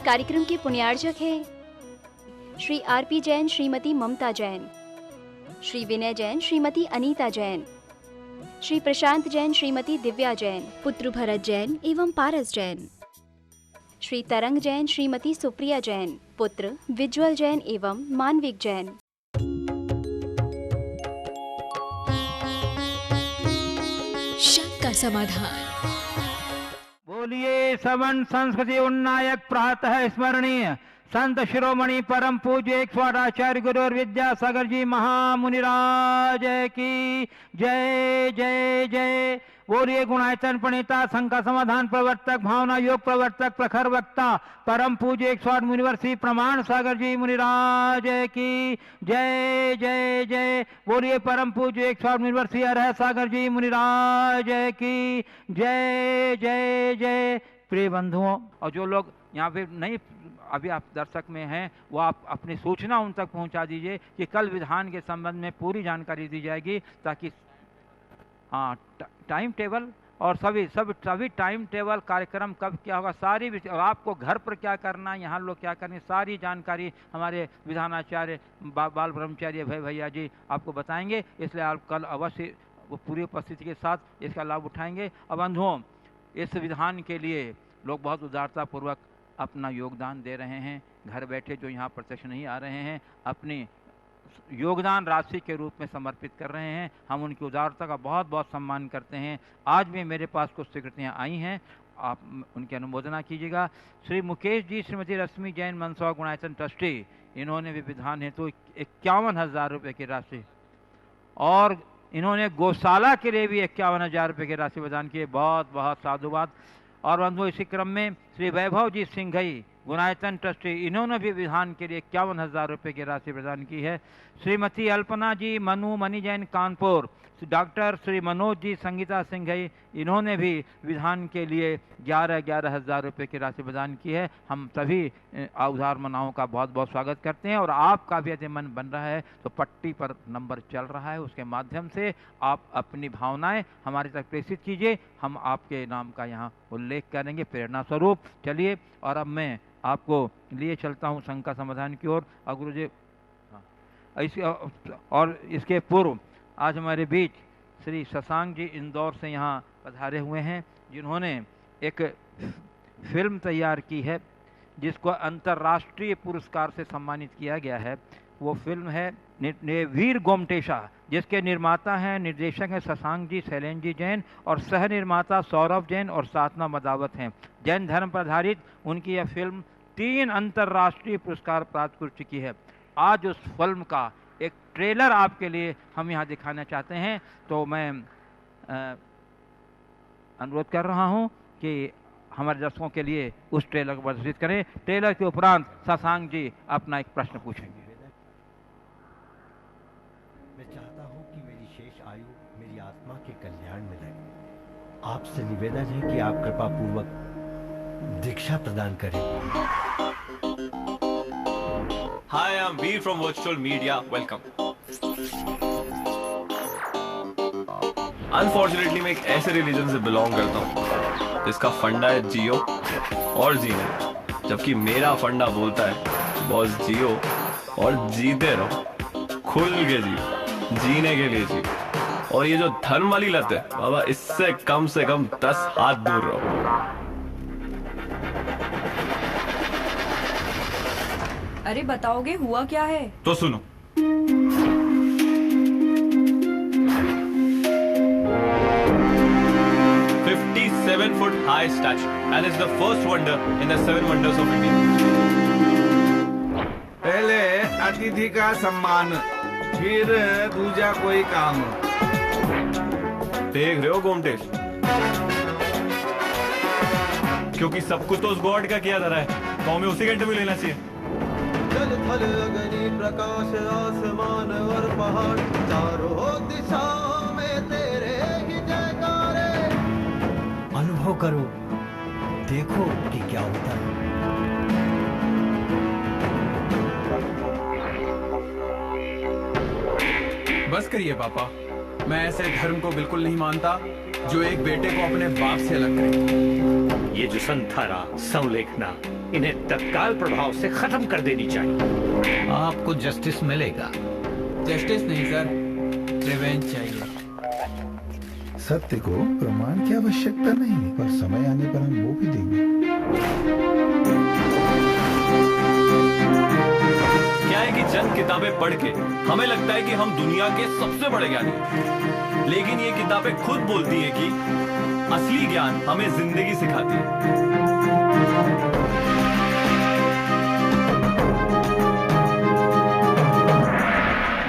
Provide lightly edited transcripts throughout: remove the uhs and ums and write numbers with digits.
कार्यक्रम के पुण्यार्चक हैं श्री आरपी जैन, श्रीमती ममता जैन, श्री विनय जैन, श्रीमती अनीता जैन, श्री प्रशांत जैन, श्रीमती दिव्या जैन, पुत्र भरत जैन एवं पारस जैन, श्री तरंग जैन, श्रीमती सुप्रिया जैन, पुत्र विज्वल जैन एवं मानविक जैन। शक का समाधान। बोलिए सवन संस्कृति उन्नायक प्रातः स्मरणीय संत शिरोमणि परम पूज्य 108 आचार्य गुरु और विद्यासागर जी महामुनिराज की जय जय जय। बोलिए गुणायतन प्रणेता, शंका समाधान प्रवर्तक, भावना योग प्रवर्तक, प्रखर वक्ता परम पूज्य 108 मुनिवर्षी प्रमाण सागर जी मुनिराज की जय जय जय। बोलिए परम पूज्य 108 मुनिवर्षी अरह सागर जी मुनिराज की जय जय जय। प्रिय बंधुओं, और जो लोग यहाँ पे नहीं अभी आप दर्शक में हैं, वो आप अपनी सूचना उन तक पहुँचा दीजिए कि कल विधान के संबंध में पूरी जानकारी दी जाएगी, ताकि हाँ टाइम टेबल और सभी टाइम टेबल, कार्यक्रम कब क्या होगा, सारी और आपको घर पर क्या करना, यहाँ लोग क्या करने, सारी जानकारी हमारे विधानाचार्य बाल ब्रह्मचार्य भैया जी आपको बताएंगे। इसलिए आप कल अवश्य वो पूरी उपस्थिति के साथ इसका लाभ उठाएंगे। और बंधुओं, इस विधान के लिए लोग बहुत उदारतापूर्वक अपना योगदान दे रहे हैं। घर बैठे जो यहाँ प्रत्यक्ष नहीं आ रहे हैं, अपनी योगदान राशि के रूप में समर्पित कर रहे हैं। हम उनकी उदारता का बहुत बहुत सम्मान करते हैं। आज भी मेरे पास कुछ स्वीकृतियाँ आई हैं, आप उनकी अनुमोदना कीजिएगा। श्री मुकेश जी, श्रीमती रश्मि जैन, मनसौर गुणायतन ट्रस्टी, इन्होंने भी विधान हेतु 51,000 रुपये की राशि, और इन्होंने गौशाला के लिए भी 51,000 रुपये की राशि प्रदान की है। बहुत बहुत साधुवाद। और बंधु, इसी क्रम में श्री वैभव जी सिंघई, गुणायतन ट्रस्टी, इन्होंने भी विधान के लिए 51,000 रुपये की राशि प्रदान की है। श्रीमती अल्पना जी, मनु मनी जैन, कानपुर, डॉक्टर श्री मनोज जी, संगीता सिंघई, इन्होंने भी विधान के लिए 11,000 रुपये की राशि प्रदान की है। हम सभी उदार मनाओं का बहुत बहुत स्वागत करते हैं। और आपका भी यदि मन बन रहा है तो पट्टी पर नंबर चल रहा है, उसके माध्यम से आप अपनी भावनाएं हमारे तक प्रेषित कीजिए। हम आपके नाम का यहाँ उल्लेख करेंगे प्रेरणा स्वरूप। चलिए, और अब मैं आपको लिए चलता हूँ शंका समाधान की ओर। और गुरु जी, और इसके पूर्व आज हमारे बीच श्री शशांक जी इंदौर से यहाँ पधारे हुए हैं, जिन्होंने एक फिल्म तैयार की है जिसको अंतर्राष्ट्रीय पुरस्कार से सम्मानित किया गया है। वो फिल्म है वीर गोमटेशा, जिसके निर्माता हैं, निर्देशक हैं शशांक जी, शैलेंद्र जी जैन, और सह निर्माता सौरभ जैन और साधना मदावत हैं। जैन धर्म पर आधारित उनकी यह फिल्म 3 अंतर्राष्ट्रीय पुरस्कार प्राप्त कर चुकी है। आज उस फिल्म का एक ट्रेलर आपके लिए हम यहाँ दिखाना चाहते हैं, तो मैं अनुरोध कर रहा हूँ कि हमारे दर्शकों के लिए उस ट्रेलर को प्रदर्शित करें। ट्रेलर के उपरांत शशांक जी अपना एक प्रश्न पूछेंगे। मैं चाहता हूँ कि मेरी शेष आयु मेरी आत्मा के कल्याण में लगे। आपसे निवेदन है कि आप कृपा पूर्वक दीक्षा प्रदान करें। Hi, I'm Veer from Virtual Media. Welcome. Unfortunately, मैं एक ऐसे रिलीजन से बिलोंग करता हूँ जिसका फंडा है जियो और जीना, जबकि मेरा फंडा बोलता है बॉस जियो और जीते रहो, खुल के जियो, जीने के लिए जियो। और ये जो धर्म वाली लत है बाबा, इससे कम से कम 10 हाथ दूर रहो। अरे बताओगे हुआ क्या है? तो सुनो, 57 foot high statue and is the first wonder in the 7 wonders of India. पहले अतिथि का सम्मान, फिर दूजा कोई काम। देख रहे हो गोमटेश, क्योंकि सब कुछ तो उस गॉड का किया जा रहा है, तो हमें उसी का इंटरव्यू लेना चाहिए। जल थल अग्नि प्रकाश आसमान और पहाड़, चारों दिशाओं में तेरे ही जयकारे। अनुभव करो, देखो कि क्या होता है। बस करिए पापा, मैं ऐसे धर्म को बिल्कुल नहीं मानता जो एक बेटे को अपने बाप से अलग करे। ये जो संथारा संलेखना इन्हें तत्काल प्रभाव से खत्म कर देनी चाहिए। आपको जस्टिस मिलेगा। जस्टिस नहीं सर, रिवेंज चाहिए। सत्य को प्रमाण की आवश्यकता नहीं, पर समय आने पर हम वो भी देंगे। क्या है कि चंद किताबें पढ़ के हमें लगता है कि हम दुनिया के सबसे बड़े ज्ञानी हैं। लेकिन ये किताबें खुद बोलती हैं कि असली ज्ञान हमें जिंदगी सिखाती है।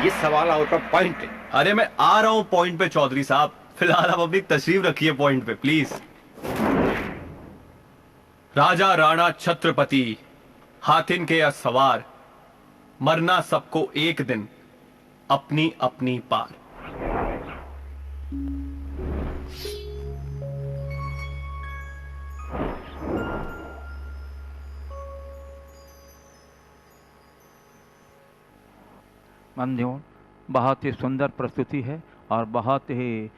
ये सवाल आउट ऑफ पॉइंट है। अरे मैं आ रहा हूं पॉइंट पे चौधरी साहब, फिलहाल आप अपनी तशरीफ रखिए पॉइंट पे प्लीज। राजा राणा छत्रपति हाथिन के सवार, मरना सबको एक दिन अपनी अपनी पार। बंधुओं, बहुत ही सुंदर प्रस्तुति है और बहुत ही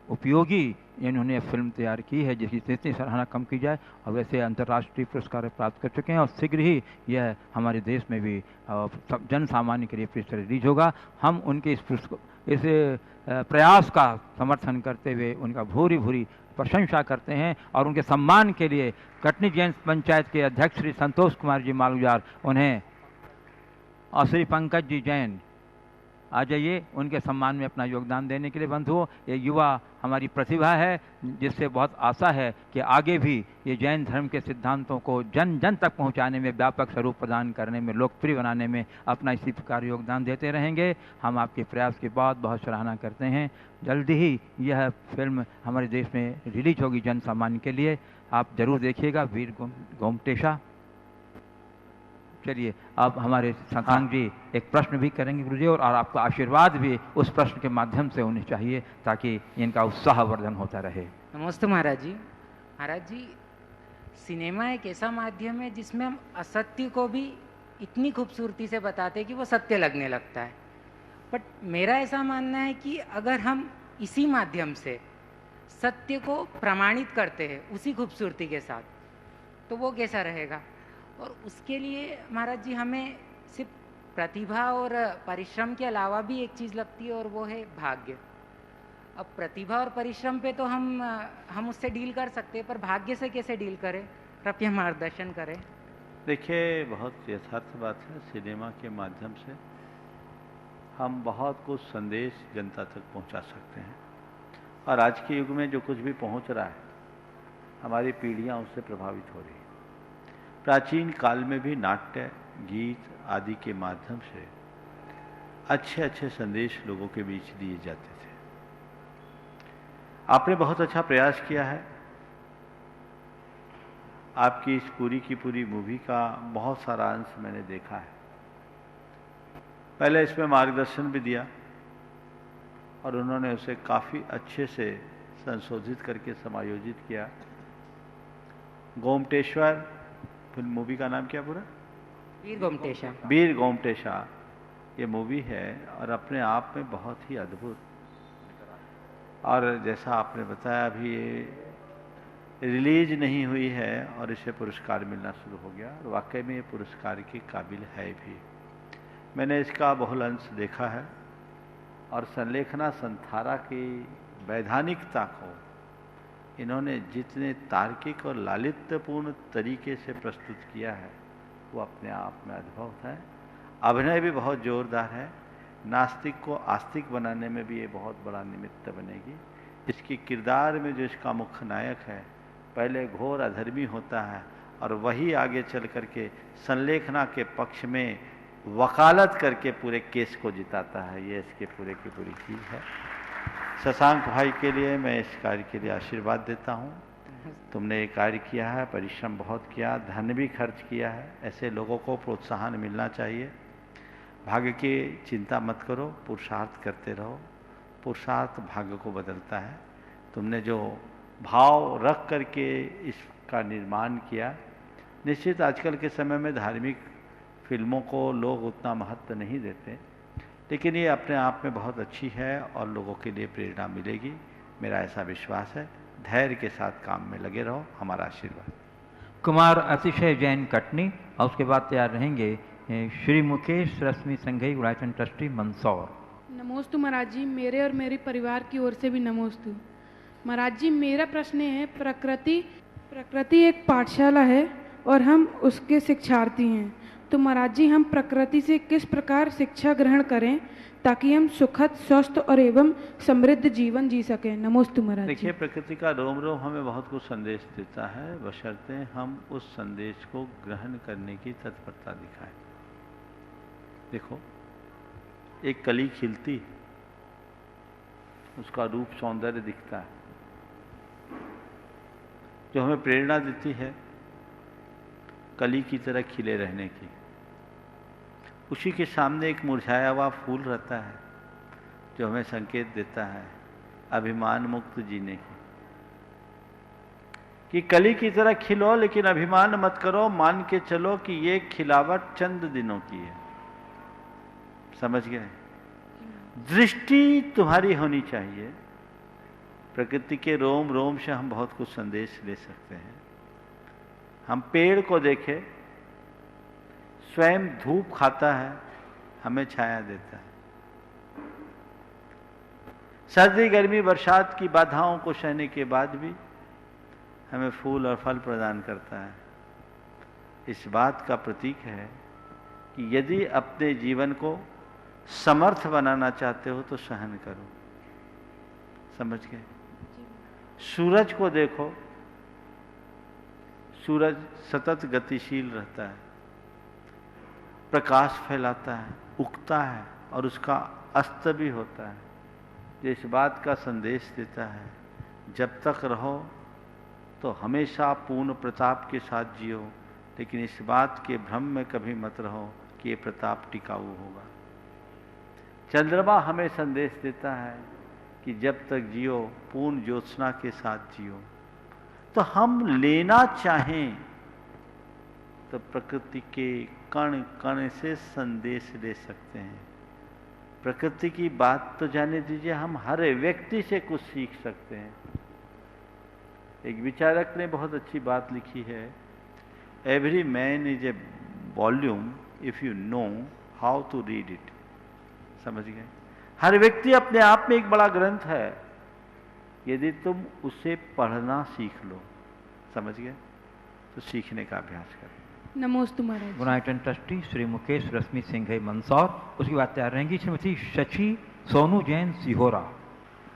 उपयोगी इन्होंने फिल्म तैयार की है, जिसकी जितनी सराहना कम की जाए। और वैसे अंतर्राष्ट्रीय पुरस्कार प्राप्त कर चुके हैं और शीघ्र ही यह हमारे देश में भी जन सामान्य के लिए फिर से रिलीज होगा। हम उनके इस प्रयास का समर्थन करते हुए उनका भूरी भूरी प्रशंसा करते हैं और उनके सम्मान के लिए कटनी जैन पंचायत के अध्यक्ष श्री संतोष कुमार जी मालूजार, उन्हें और श्री पंकज जी जैन आ जाइए उनके सम्मान में अपना योगदान देने के लिए। बंधुओं, ये युवा हमारी प्रतिभा है, जिससे बहुत आशा है कि आगे भी ये जैन धर्म के सिद्धांतों को जन जन तक पहुंचाने में, व्यापक स्वरूप प्रदान करने में, लोकप्रिय बनाने में अपना इसी प्रकार योगदान देते रहेंगे। हम आपके प्रयास की बहुत बहुत सराहना करते हैं। जल्दी ही यह फिल्म हमारे देश में रिलीज होगी जन सामान्य के लिए, आप जरूर देखिएगा। वीर गोमटेशा। चलिए, अब हमारे शशांक जी एक प्रश्न भी करेंगे गुरुजी, और आपका आशीर्वाद भी उस प्रश्न के माध्यम से होनी चाहिए ताकि इनका उत्साहवर्धन होता रहे। नमस्ते महाराज जी। महाराज जी, सिनेमा एक ऐसा माध्यम है जिसमें हम असत्य को भी इतनी खूबसूरती से बताते हैं कि वो सत्य लगने लगता है। बट मेरा ऐसा मानना है कि अगर हम इसी माध्यम से सत्य को प्रमाणित करते हैं उसी खूबसूरती के साथ, तो वो कैसा रहेगा। और उसके लिए महाराज जी हमें सिर्फ प्रतिभा और परिश्रम के अलावा भी एक चीज़ लगती है, और वो है भाग्य। अब प्रतिभा और परिश्रम पे तो हम उससे डील कर सकते हैं, पर भाग्य से कैसे डील करें, कृपया मार्गदर्शन करें। देखिए, बहुत यथार्थ बात है। सिनेमा के माध्यम से हम बहुत कुछ संदेश जनता तक पहुंचा सकते हैं, और आज के युग में जो कुछ भी पहुंच रहा है, हमारी पीढ़ियां उससे प्रभावित हो रही हैं। प्राचीन काल में भी नाट्य, गीत आदि के माध्यम से अच्छे अच्छे संदेश लोगों के बीच दिए जाते थे। आपने बहुत अच्छा प्रयास किया है। आपकी इस पूरी की पूरी मूवी का बहुत सारा अंश मैंने देखा है। पहले इसमें मार्गदर्शन भी दिया और उन्होंने उसे काफ़ी अच्छे से संशोधित करके समायोजित किया। गोमटेश्वर फिल्म मूवी का नाम क्या पूरा? वीर गोमटेशा। वीर गोमटेशा ये मूवी है और अपने आप में बहुत ही अद्भुत। और जैसा आपने बताया, अभी ये रिलीज नहीं हुई है और इसे पुरस्कार मिलना शुरू हो गया, और वाकई में ये पुरस्कार के काबिल है भी। मैंने इसका बहुल अंश देखा है, और संलेखना संथारा की वैधानिकता को इन्होंने जितने तार्किक और लालित्यपूर्ण तरीके से प्रस्तुत किया है, वो अपने आप में अद्भुत है। अभिनय भी बहुत जोरदार है। नास्तिक को आस्तिक बनाने में भी ये बहुत बड़ा निमित्त बनेगी। इसकी किरदार में जो इसका मुख्य नायक है, पहले घोर अधर्मी होता है और वही आगे चल करके संलेखना के पक्ष में वकालत करके पूरे केस को जिताता है। ये इसके पूरे की पूरी चीज़ है। शशांक भाई के लिए मैं इस कार्य के लिए आशीर्वाद देता हूँ। तुमने ये कार्य किया है, परिश्रम बहुत किया, धन भी खर्च किया है। ऐसे लोगों को प्रोत्साहन मिलना चाहिए। भाग्य की चिंता मत करो, पुरुषार्थ करते रहो। पुरुषार्थ भाग्य को बदलता है। तुमने जो भाव रख करके इसका निर्माण किया, निश्चित आजकल के समय में धार्मिक फिल्मों को लोग उतना महत्व नहीं देते, लेकिन ये अपने आप में बहुत अच्छी है और लोगों के लिए प्रेरणा मिलेगी। मेरा ऐसा विश्वास है। धैर्य के साथ काम में लगे रहो, हमारा आशीर्वाद। कुमार अतिशय जैन कटनी और उसके बाद तैयार रहेंगे श्री मुकेश रश्मि संघई गुणायतन ट्रस्टी मंदसौर। नमोस्तु महाराज जी, मेरे और मेरे परिवार की ओर से भी नमोस्तु। महाराज जी, मेरा प्रश्न है, प्रकृति एक पाठशाला है और हम उसके शिक्षार्थी हैं, तो महाराज जी हम प्रकृति से किस प्रकार शिक्षा ग्रहण करें ताकि हम सुखद, स्वस्थ और एवं समृद्ध जीवन जी सकें। नमोस्तु महाराज जी। देखिए, प्रकृति का रोम रोम हमें बहुत कुछ संदेश देता है, बशर्ते हम उस संदेश को ग्रहण करने की तत्परता दिखाएं। देखो, एक कली खिलती, उसका रूप सौंदर्य दिखता है, जो हमें प्रेरणा देती है कली की तरह खिले रहने की। उसी के सामने एक मुरझाया हुआ फूल रहता है जो हमें संकेत देता है अभिमान मुक्त जीने की, कि कली की तरह खिलो लेकिन अभिमान मत करो, मान के चलो कि ये खिलावट चंद दिनों की है। समझ गए? दृष्टि तुम्हारी होनी चाहिए। प्रकृति के रोम रोम से हम बहुत कुछ संदेश ले सकते हैं। हम पेड़ को देखें, स्वयं धूप खाता है, हमें छाया देता है। सर्दी गर्मी बरसात की बाधाओं को सहने के बाद भी हमें फूल और फल प्रदान करता है। इस बात का प्रतीक है कि यदि अपने जीवन को समर्थ बनाना चाहते हो तो सहन करो। समझ गए? सूरज को देखो, सूरज सतत गतिशील रहता है, प्रकाश फैलाता है, उगता है और उसका अस्त भी होता है, जो इस बात का संदेश देता है जब तक रहो तो हमेशा पूर्ण प्रताप के साथ जियो, लेकिन इस बात के भ्रम में कभी मत रहो कि ये प्रताप टिकाऊ होगा। चंद्रमा हमें संदेश देता है कि जब तक जियो पूर्ण ज्योत्सना के साथ जियो। तो हम लेना चाहें तो प्रकृति के कण कण से संदेश ले सकते हैं। प्रकृति की बात तो जाने दीजिए, हम हर व्यक्ति से कुछ सीख सकते हैं। एक विचारक ने बहुत अच्छी बात लिखी है, every man is a volume if you know how to read it. समझ गए? हर व्यक्ति अपने आप में एक बड़ा ग्रंथ है, यदि तुम उसे पढ़ना सीख लो। समझ गए? तो सीखने का अभ्यास करें। नमोस्तु महाराज। गुणायतन ट्रस्टी श्री मुकेश रश्मि सिंघई मंदसौर। उसकी बात तैयार रहेंगी श्रीमती शशि सोनू जैन सिहोरा।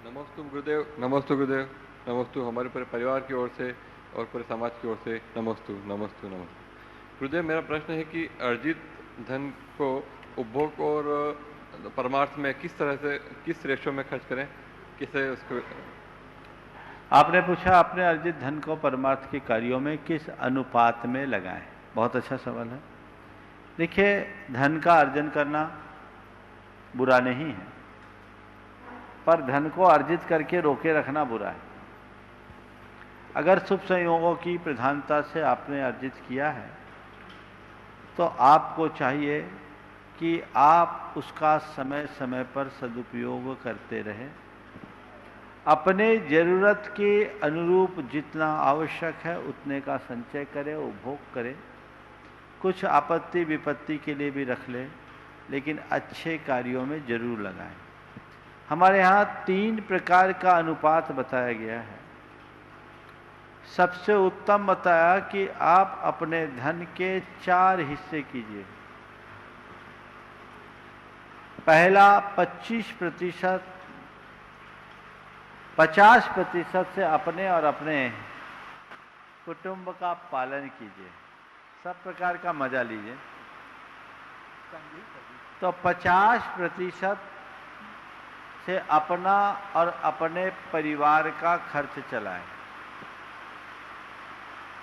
नमोस्तु गुरुदेव, नमोस्तु गुरुदेव, नमोस्तु हमारे पूरे परिवार की ओर से और पूरे समाज की ओर से नमोस्तु नमोस्तु नमोस्तु। गुरुदेव, मेरा प्रश्न है कि अर्जित धन को उपभोग और परमार्थ में किस तरह से, किस रेशो में खर्च करें, किसे उसको। आपने पूछा अपने अर्जित धन को परमार्थ के कार्यों में किस अनुपात में लगाएं। बहुत अच्छा सवाल है। देखिए, धन का अर्जन करना बुरा नहीं है, पर धन को अर्जित करके रोके रखना बुरा है। अगर शुभ संयोगों की प्रधानता से आपने अर्जित किया है तो आपको चाहिए कि आप उसका समय समय पर सदुपयोग करते रहें। अपने जरूरत के अनुरूप जितना आवश्यक है उतने का संचय करें, उपभोग करें। कुछ आपत्ति विपत्ति के लिए भी रख लें, लेकिन अच्छे कार्यों में जरूर लगाएं। हमारे यहाँ 3 प्रकार का अनुपात बताया गया है। सबसे उत्तम बताया कि आप अपने धन के 4 हिस्से कीजिए। पहला 25%, 50% से अपने और अपने कुटुंब का पालन कीजिए, सब प्रकार का मजा लीजिए। तो 50% से अपना और अपने परिवार का खर्च चलाएं।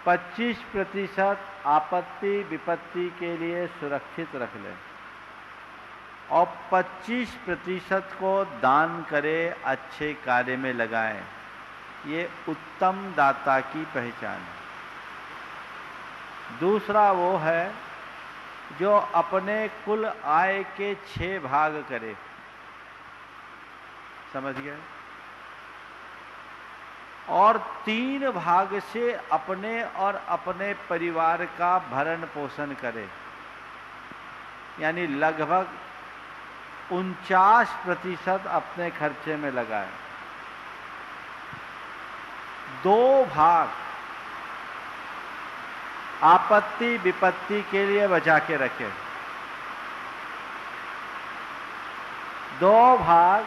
25% आपत्ति विपत्ति के लिए सुरक्षित रख लें और 25% को दान करें, अच्छे कार्य में लगाएं। ये उत्तम दाता की पहचान है। दूसरा वो है जो अपने कुल आय के 6 भाग करे। समझ गए? और 3 भाग से अपने और अपने परिवार का भरण पोषण करे, यानी लगभग 49% अपने खर्चे में लगाए। 2 भाग आपत्ति विपत्ति के लिए बचा के रखे। 2 भाग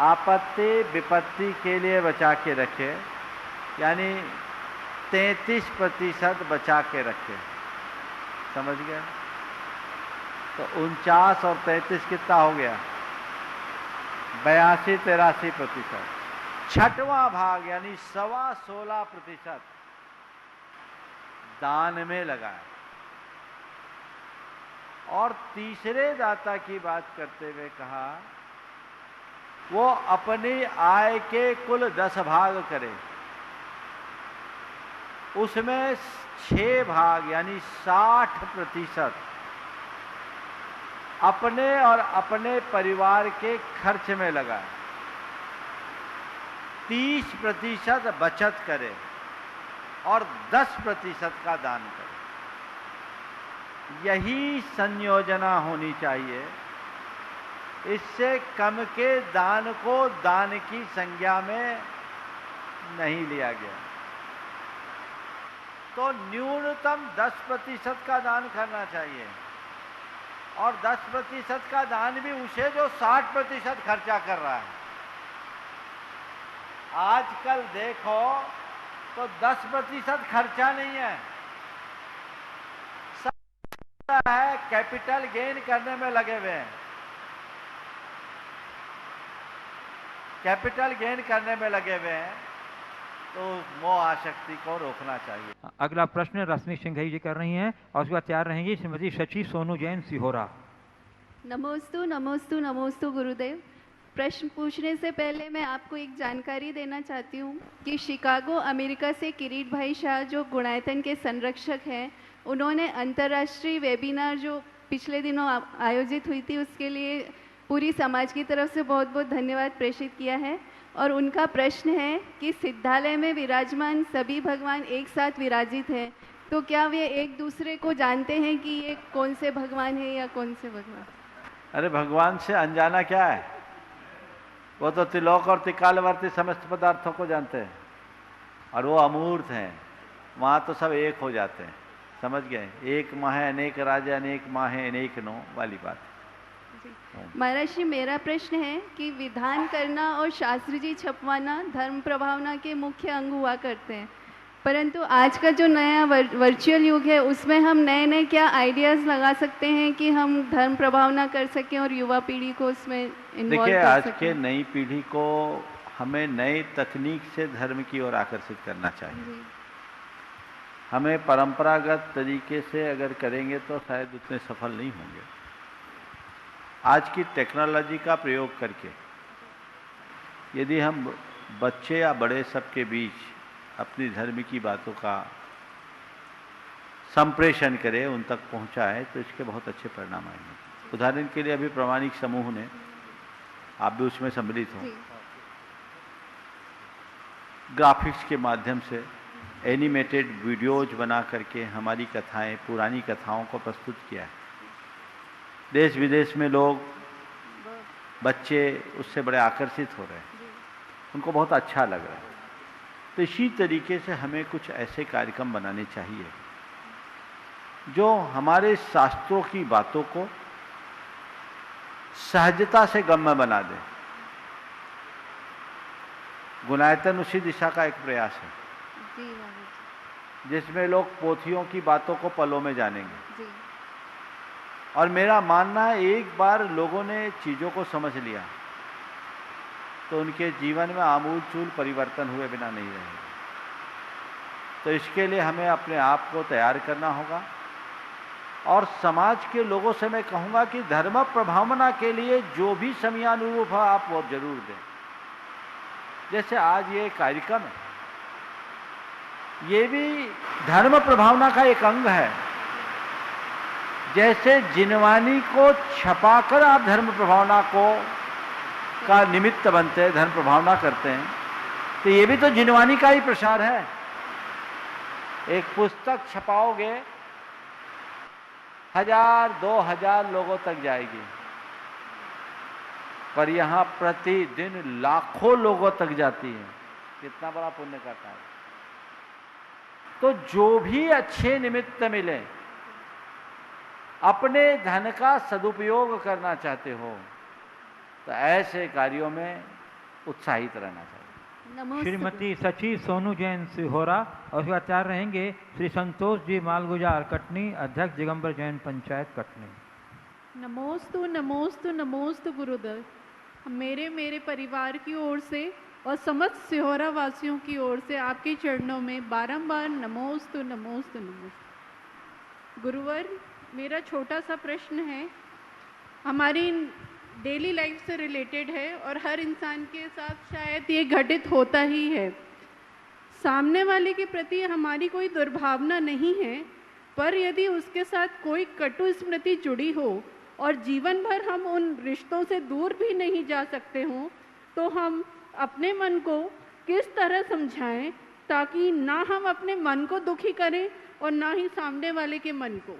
आपत्ति विपत्ति के लिए बचा के रखे, यानी 33% बचा के रखे। समझ गए? तो 49 और 33 कितना हो गया? 82-83%। 6वां भाग यानी 16.25% दान में लगाए। और तीसरे दाता की बात करते हुए कहा वो अपनी आय के कुल 10 भाग करे, उसमें 6 भाग यानी 60% अपने और अपने परिवार के खर्च में लगाए, 30% बचत करे और 10% का दान करे। यही संयोजना होनी चाहिए। इससे कम के दान को दान की संज्ञा में नहीं लिया गया। तो न्यूनतम 10% का दान करना चाहिए, और 10% का दान भी उसे जो 60% खर्चा कर रहा है। आजकल देखो तो 10% खर्चा नहीं है, सब है कैपिटल गेन करने में लगे हुए हैं। कैपिटल गेन करने में लगे हुए हैं, तो मोह आसक्ति को रोकना चाहिए। अगला प्रश्न रश्मि सिंघई जी कर रही हैं और उसके बाद तैयार रहेंगी श्रीमती शची सोनू जैन सिहोरा। नमोस्तु नमोस्तु नमोस्तु गुरुदेव। प्रश्न पूछने से पहले मैं आपको एक जानकारी देना चाहती हूँ कि शिकागो अमेरिका से किरीट भाई शाह जो गुणायतन के संरक्षक हैं, उन्होंने अंतर्राष्ट्रीय वेबिनार जो पिछले दिनों आयोजित हुई थी उसके लिए पूरी समाज की तरफ से बहुत बहुत धन्यवाद प्रेषित किया है। और उनका प्रश्न है कि सिद्धालय में विराजमान सभी भगवान एक साथ विराजित हैं, तो क्या वे एक दूसरे को जानते हैं कि ये कौन से भगवान है या कौन से भगवान? अरे भगवान से अनजाना क्या है? वो तो त्रिलोक और त्रिकालवर्ती समस्त पदार्थों को जानते हैं, और वो अमूर्त हैं। वहाँ तो सब एक हो जाते हैं। समझ गए? एक माँ है अनेक राजा, अनेक माँ है अनेक नो वाली बात। महाराज जी, मेरा प्रश्न है कि विधान करना और शास्त्र जी छपवाना धर्म प्रभावना के मुख्य अंग हुआ करते हैं, परंतु आज का जो नया वर्चुअल युग है उसमें हम नए नए क्या आइडियाज लगा सकते हैं कि हम धर्म प्रभावना कर सकें और युवा पीढ़ी को उसमें इन्वॉल्व कर सकें? आज के नई पीढ़ी को हमें नई तकनीक से धर्म की ओर आकर्षित करना चाहिए। हमें परंपरागत तरीके से अगर करेंगे तो शायद उतने सफल नहीं होंगे। आज की टेक्नोलॉजी का प्रयोग करके यदि हम बच्चे या बड़े सबके बीच अपनी धर्म की बातों का संप्रेषण करें, उन तक पहुंचाएं, तो इसके बहुत अच्छे परिणाम आएंगे। उदाहरण के लिए अभी प्रामाणिक समूह ने, आप भी उसमें सम्मिलित हो, ग्राफिक्स के माध्यम से एनिमेटेड वीडियोज बना करके हमारी कथाएं, पुरानी कथाओं को प्रस्तुत किया है। देश विदेश में लोग, बच्चे उससे बड़े आकर्षित हो रहे हैं, उनको बहुत अच्छा लग रहा है। तो इसी तरीके से हमें कुछ ऐसे कार्यक्रम बनाने चाहिए जो हमारे शास्त्रों की बातों को सहजता से गम्य बना दे। गुणायतन उसी दिशा का एक प्रयास है जिसमें लोग पोथियों की बातों को पलों में जानेंगे। और मेरा मानना है एक बार लोगों ने चीज़ों को समझ लिया तो उनके जीवन में आमूलचूल परिवर्तन हुए बिना नहीं रहेगा। तो इसके लिए हमें अपने आप को तैयार करना होगा। और समाज के लोगों से मैं कहूँगा कि धर्म प्रभावना के लिए जो भी समयानुरूप है आप वो जरूर दें। जैसे आज ये कार्यक्रम है, ये भी धर्म प्रभावना का एक अंग है। जैसे जिनवानी को छपाकर आप धर्म प्रभावना को का निमित्त बनते हैं, धर्म प्रभावना करते हैं, तो ये भी तो जिनवानी का ही प्रसार है। एक पुस्तक छपाओगे 1000-2000 लोगों तक जाएगी, पर यहां प्रतिदिन लाखों लोगों तक जाती है। कितना बड़ा पुण्य का कार्य। तो जो भी अच्छे निमित्त मिले, अपने धन का सदुपयोग करना चाहते हो तो ऐसे कार्यों में उत्साहित रहना चाहिए। श्रीमती सची सोनू जैन सिहोरा और उसके आचार्य रहेंगे श्री संतोष जी मालगुजार कटनी, अध्यक्ष दिगंबर जैन पंचायत कटनी। नमोस्तु नमोस्तु नमोस्तु गुरुदेव। मेरे परिवार की ओर से और समस्त सिहोरा वासियों की ओर से आपके चरणों में बारंबार नमोस्तु नमोस्तु नमोस्तु। गुरुवर, मेरा छोटा सा प्रश्न है, हमारी डेली लाइफ से रिलेटेड है और हर इंसान के साथ शायद ये घटित होता ही है। सामने वाले के प्रति हमारी कोई दुर्भावना नहीं है, पर यदि उसके साथ कोई कटु स्मृति जुड़ी हो और जीवन भर हम उन रिश्तों से दूर भी नहीं जा सकते हों, तो हम अपने मन को किस तरह समझाएं ताकि ना हम अपने मन को दुखी करें और ना ही सामने वाले के मन को।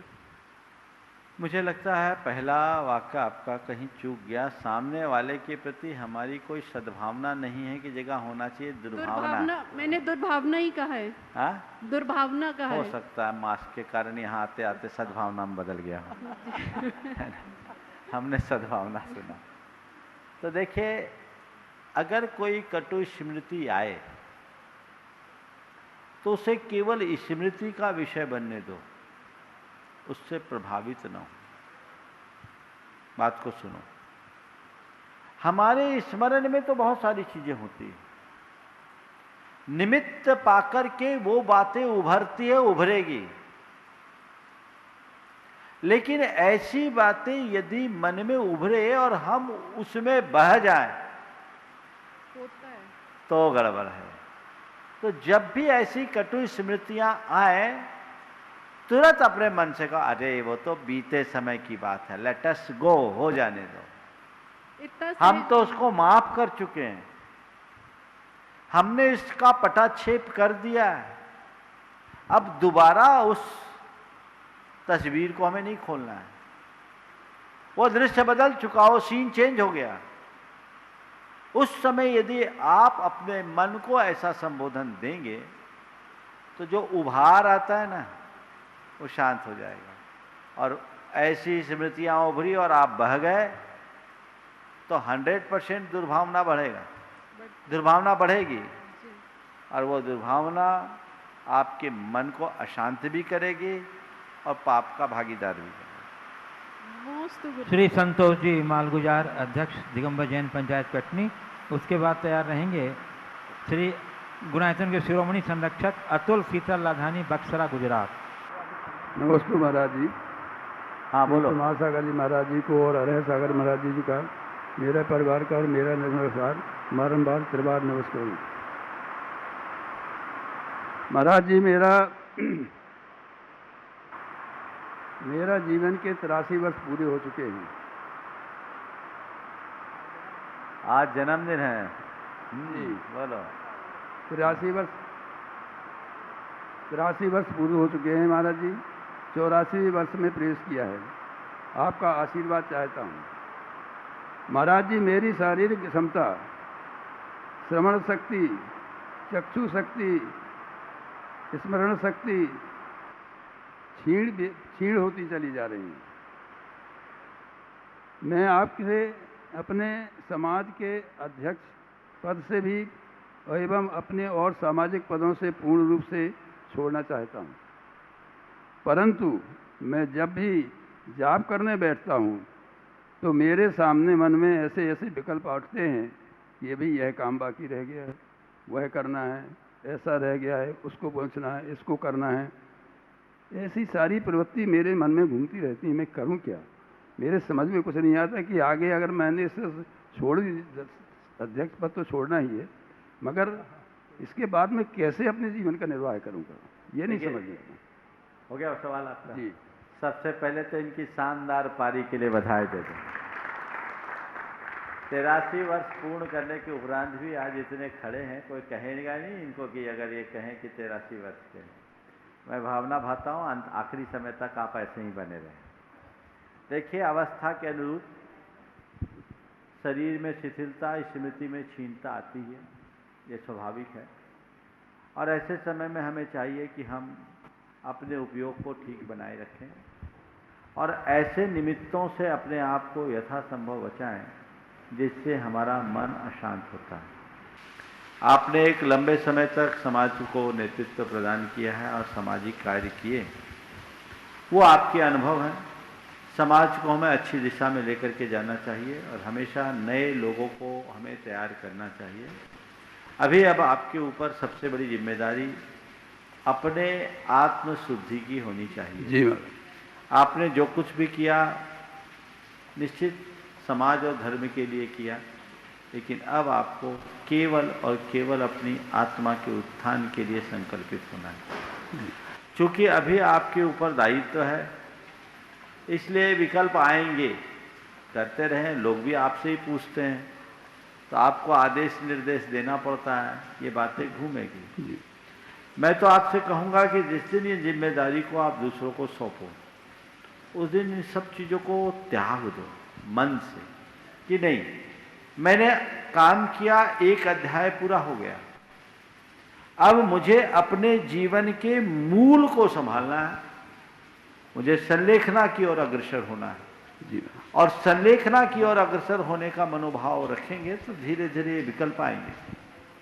मुझे लगता है पहला वाक्य आपका कहीं चूक गया। सामने वाले के प्रति हमारी कोई सद्भावना नहीं है की जगह होना चाहिए दुर्भावना। मैंने दुर्भावना ही कहा है। हाँ? दुर्भावना कहा हो है। सकता है मास्क के कारण यहाँ आते आते सद्भावना में बदल गया हो। हमने सद्भावना सुना। तो देखिए, अगर कोई कटु स्मृति आए तो उसे केवल स्मृति का विषय बनने दो, उससे प्रभावित न हो। बात को सुनो। हमारे स्मरण में तो बहुत सारी चीजें होती हैं, निमित्त पाकर के वो बातें उभरती है, उभरेगी। लेकिन ऐसी बातें यदि मन में उभरे और हम उसमें बह जाएं तो गड़बड़ है। तो जब भी ऐसी कटु स्मृतियां आए, तुरंत अपने मन से कहा, अरे वो तो बीते समय की बात है, लेट अस गो, हो जाने दो। हम तो उसको माफ कर चुके हैं, हमने इसका पटाक्षेप कर दिया है, अब दोबारा उस तस्वीर को हमें नहीं खोलना है। वो दृश्य बदल चुका, वो सीन चेंज हो गया। उस समय यदि आप अपने मन को ऐसा संबोधन देंगे तो जो उभार आता है ना, वो शांत हो जाएगा। और ऐसी स्मृतियां उभरी और आप बह गए तो 100% दुर्भावना बढ़ेगा, दुर्भावना बढ़ेगी, और वो दुर्भावना आपके मन को अशांत भी करेगी और पाप का भागीदार भी करेगी। श्री संतोष जी मालगुजार, अध्यक्ष दिगंबर जैन पंचायत कटनी। उसके बाद तैयार रहेंगे श्री गुणायतन के शिरोमणि संरक्षक अतुल शीतल लाधानी, बक्सरा, गुजरात। नमस्ते महाराज जी। हाँ बोलो। महासागर जी महाराज जी को और अरह सागर महाराज जी का, मेरा परिवार का और मेरा नमस्कार, बारंबार त्रिबार नमस्कार। महाराज जी, मेरा जीवन के 83 वर्ष पूरे हो चुके हैं। आज जन्मदिन है जी, बोलो। 83 वर्ष पूरे हो चुके हैं महाराज जी। 84वें वर्ष में प्रवेश किया है। आपका आशीर्वाद चाहता हूँ महाराज जी। मेरी शारीरिक क्षमता, श्रवण शक्ति, चक्षु शक्ति, स्मरण शक्ति क्षीण होती चली जा रही है। मैं आपसे अपने समाज के अध्यक्ष पद से भी एवं अपने और सामाजिक पदों से पूर्ण रूप से छोड़ना चाहता हूँ, परंतु मैं जब भी जाप करने बैठता हूँ तो मेरे सामने मन में ऐसे ऐसे विकल्प उठते हैं, ये भी यह काम बाकी रह गया है, वह करना है, ऐसा रह गया है, उसको पहुँचना है, इसको करना है। ऐसी सारी प्रवृत्ति मेरे मन में घूमती रहती है। मैं करूं क्या? मेरे समझ में कुछ नहीं आता कि आगे अगर मैंने इसे छोड़ अध्यक्ष पद तो छोड़ना ही है, मगर इसके बाद मैं कैसे अपने जीवन का निर्वाह करूंगा, ये नहीं समझ में आता। हो गया सवाल आपका? जी। सबसे पहले तो इनकी शानदार पारी के लिए बधाई दे दें। 83 वर्ष पूर्ण करने के उपरांत भी आज इतने खड़े हैं, कोई कहेगा नहीं इनको कि अगर ये कहें कि 83 वर्ष के हैं। मैं भावना भाता हूँ आखिरी समय तक आप ऐसे ही बने रहें। देखिए, अवस्था के अनुरूप शरीर में शिथिलता, स्मृति में क्षीणता आती है, ये स्वाभाविक है। और ऐसे समय में हमें चाहिए कि हम अपने उपयोग को ठीक बनाए रखें और ऐसे निमित्तों से अपने आप को यथासंभव बचाएं जिससे हमारा मन अशांत होता है। आपने एक लंबे समय तक समाज को नेतृत्व प्रदान किया है और सामाजिक कार्य किए, वो आपके अनुभव हैं। समाज को हमें अच्छी दिशा में लेकर के जाना चाहिए और हमेशा नए लोगों को हमें तैयार करना चाहिए। अब आपके ऊपर सबसे बड़ी जिम्मेदारी अपने आत्मशुद्धि की होनी चाहिए। जी, आपने जो कुछ भी किया निश्चित समाज और धर्म के लिए किया, लेकिन अब आपको केवल और केवल अपनी आत्मा के उत्थान के लिए संकल्पित होना है। क्योंकि अभी आपके ऊपर दायित्व है, इसलिए विकल्प आएंगे, करते रहें। लोग भी आपसे ही पूछते हैं तो आपको आदेश निर्देश देना पड़ता है, ये बातें घूमेगी। मैं तो आपसे कहूँगा कि जिस दिन ये जिम्मेदारी को आप दूसरों को सौंपो, उस दिन इन सब चीज़ों को त्याग दो मन से कि नहीं, मैंने काम किया, एक अध्याय पूरा हो गया, अब मुझे अपने जीवन के मूल को संभालना है, मुझे संलेखना की ओर अग्रसर होना है। जी, और संलेखना की ओर अग्रसर होने का मनोभाव रखेंगे तो धीरे धीरे विकल्प आएंगे,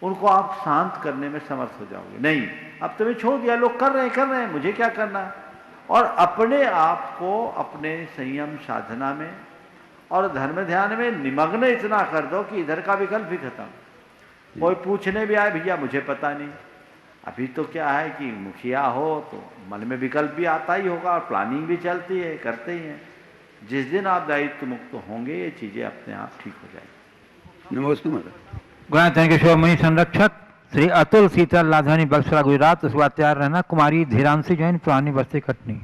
उनको आप शांत करने में समर्थ हो जाओगे। नहीं, अब तुम्हें छोड़ दिया, लोग कर रहे हैं, मुझे क्या करना है। और अपने आप को अपने संयम साधना में और धर्म ध्यान में निमग्न इतना कर दो कि इधर का विकल्प भी खत्म। कोई पूछने भी आए, भैया मुझे पता नहीं। अभी तो क्या है कि मुखिया हो तो मन में विकल्प भी आता ही होगा और प्लानिंग भी चलती है, करते ही हैं। जिस दिन आप दायित्व मुक्त होंगे ये चीजें अपने आप ठीक हो जाएंगी। नमस्ते माता। गुणातीत के शिरोमणि संरक्षक श्री अतुल शीतल लाधानी बक्सरा गुजरात, उसके बाद तैयार रहना कुमारी धीरांशी जैन पुरानी बस्ती कटनी।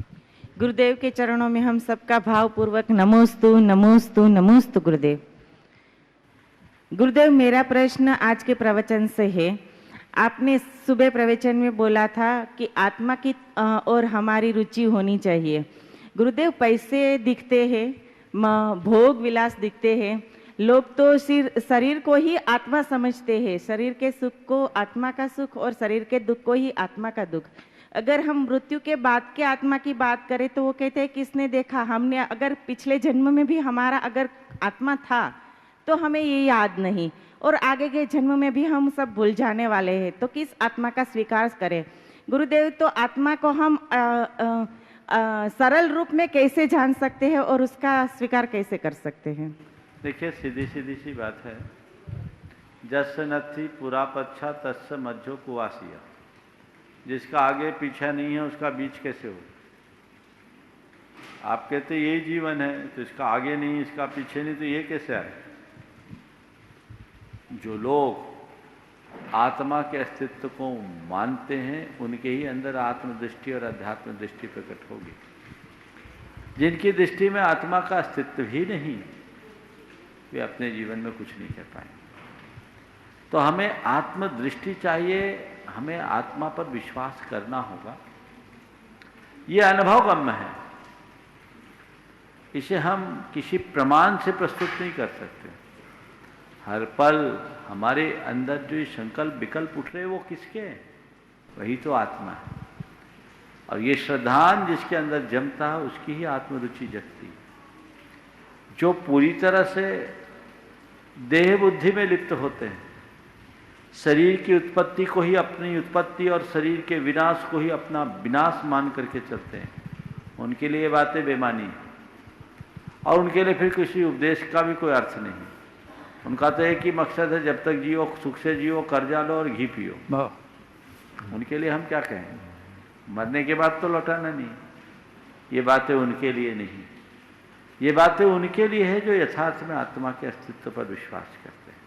गुरुदेव के चरणों में हम सबका भावपूर्वक नमोस्तु नमोस्तु नमोस्तु गुरुदेव। गुरुदेव, मेरा प्रश्न आज के प्रवचन से है। आपने सुबह प्रवचन में बोला था कि आत्मा की और हमारी रुचि होनी चाहिए। गुरुदेव, पैसे दिखते हैं, भोग विलास दिखते हैं, लोग तो शरीर को ही आत्मा समझते हैं, शरीर के सुख को आत्मा का सुख और शरीर के दुख को ही आत्मा का दुख। अगर हम मृत्यु के बाद के आत्मा की बात करें तो वो कहते हैं किसने देखा, हमने अगर पिछले जन्म में भी हमारा अगर आत्मा था तो हमें ये याद नहीं, और आगे के जन्म में भी हम सब भूल जाने वाले हैं, तो किस आत्मा का स्वीकार करें। गुरुदेव, तो आत्मा को हम सरल रूप में कैसे जान सकते हैं और उसका स्वीकार कैसे कर सकते हैं? देखिए, सीधी सीधी सी बात है, जस नथी पुरा पच्छा तस्स मज्जो कुवासिया। जिसका आगे पीछा नहीं है उसका बीच कैसे हो। आप कहते ये जीवन है तो इसका आगे नहीं, इसका पीछे नहीं, तो ये कैसे आए। जो लोग आत्मा के अस्तित्व को मानते हैं उनके ही अंदर आत्मदृष्टि और अध्यात्म दृष्टि प्रकट होगी। जिनकी दृष्टि में आत्मा का अस्तित्व ही नहीं, वे अपने जीवन में कुछ नहीं कर पाएंगे। तो हमें आत्मदृष्टि चाहिए, हमें आत्मा पर विश्वास करना होगा। ये अनुभवगम्य है, इसे हम किसी प्रमाण से प्रस्तुत नहीं कर सकते। हर पल हमारे अंदर जो ये संकल्प विकल्प उठ रहे वो किसके हैं? वही तो आत्मा है। और ये श्रद्धान जिसके अंदर जमता है उसकी ही आत्मरुचि जगती है। जो पूरी तरह से देह बुद्धि में लिप्त होते हैं, शरीर की उत्पत्ति को ही अपनी उत्पत्ति और शरीर के विनाश को ही अपना विनाश मान करके चलते हैं, उनके लिए बातें बेमानी है और उनके लिए फिर किसी उपदेश का भी कोई अर्थ नहीं। उनका तो एक ही मकसद है, जब तक जियो सुख से जियो, कर्जा लो और घी पियो। उनके लिए हम क्या कहें, मरने के बाद तो लौटाना नहीं। ये बातें उनके लिए नहीं, ये बातें उनके लिए है जो यथार्थ में आत्मा के अस्तित्व पर विश्वास करते हैं।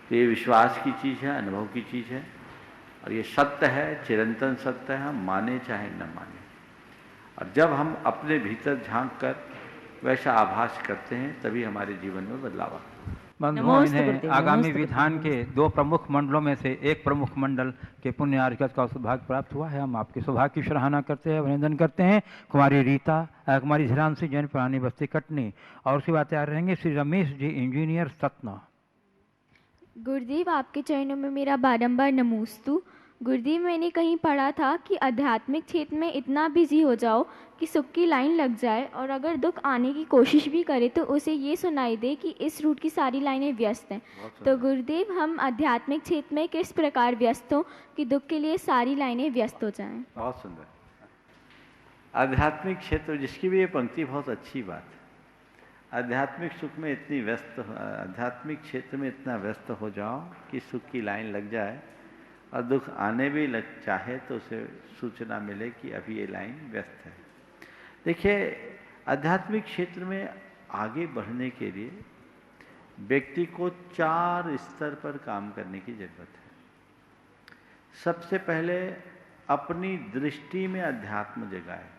तो ये विश्वास की चीज़ है, अनुभव की चीज़ है और ये सत्य है, चिरंतन सत्य है, हम माने चाहे न माने। और जब हम अपने भीतर झांक कर वैसा आभास करते हैं तभी हमारे जीवन में बदलाव आता है। बंधुओं, इन्हें आगामी विधान के 2 प्रमुख मंडलों में से एक प्रमुख मंडल के पुण्य अर्घ्य का सौभाग्य प्राप्त हुआ है। हम आपके सौभाग्य की सराहना करते हैं, अभिनंदन करते हैं। कुमारी रीता, कुमारी झिरांशी जैन, पुरानी बस्ती कटनी। और उसके बाद तैयार रहेंगे श्री रमेश जी, इंजीनियर सतना। गुरुदेव, आपके चरणों में मेरा बारंबार नमोस्तु। गुरुदेव, मैंने कहीं पढ़ा था कि आध्यात्मिक क्षेत्र में इतना बिजी हो जाओ कि सुख की लाइन लग जाए, और अगर दुख आने की कोशिश भी करे तो उसे ये सुनाई दे कि इस रूट की सारी लाइनें व्यस्त हैं। तो गुरुदेव, हम आध्यात्मिक क्षेत्र में किस प्रकार व्यस्त हों कि दुख के लिए सारी लाइनें व्यस्त हो जाएं? बहुत सुंदर। आध्यात्मिक क्षेत्र, जिसकी भी ये पंक्ति बहुत अच्छी बात है। आध्यात्मिक सुख में इतनी व्यस्त, आध्यात्मिक क्षेत्र में इतना व्यस्त हो जाओ कि सुख की लाइन लग जाए, और दुख आने भी लग चाहे तो उसे सूचना मिले कि अभी ये लाइन व्यस्त है। देखिए, आध्यात्मिक क्षेत्र में आगे बढ़ने के लिए व्यक्ति को 4 स्तर पर काम करने की जरूरत है। सबसे पहले अपनी दृष्टि में अध्यात्म जगाए।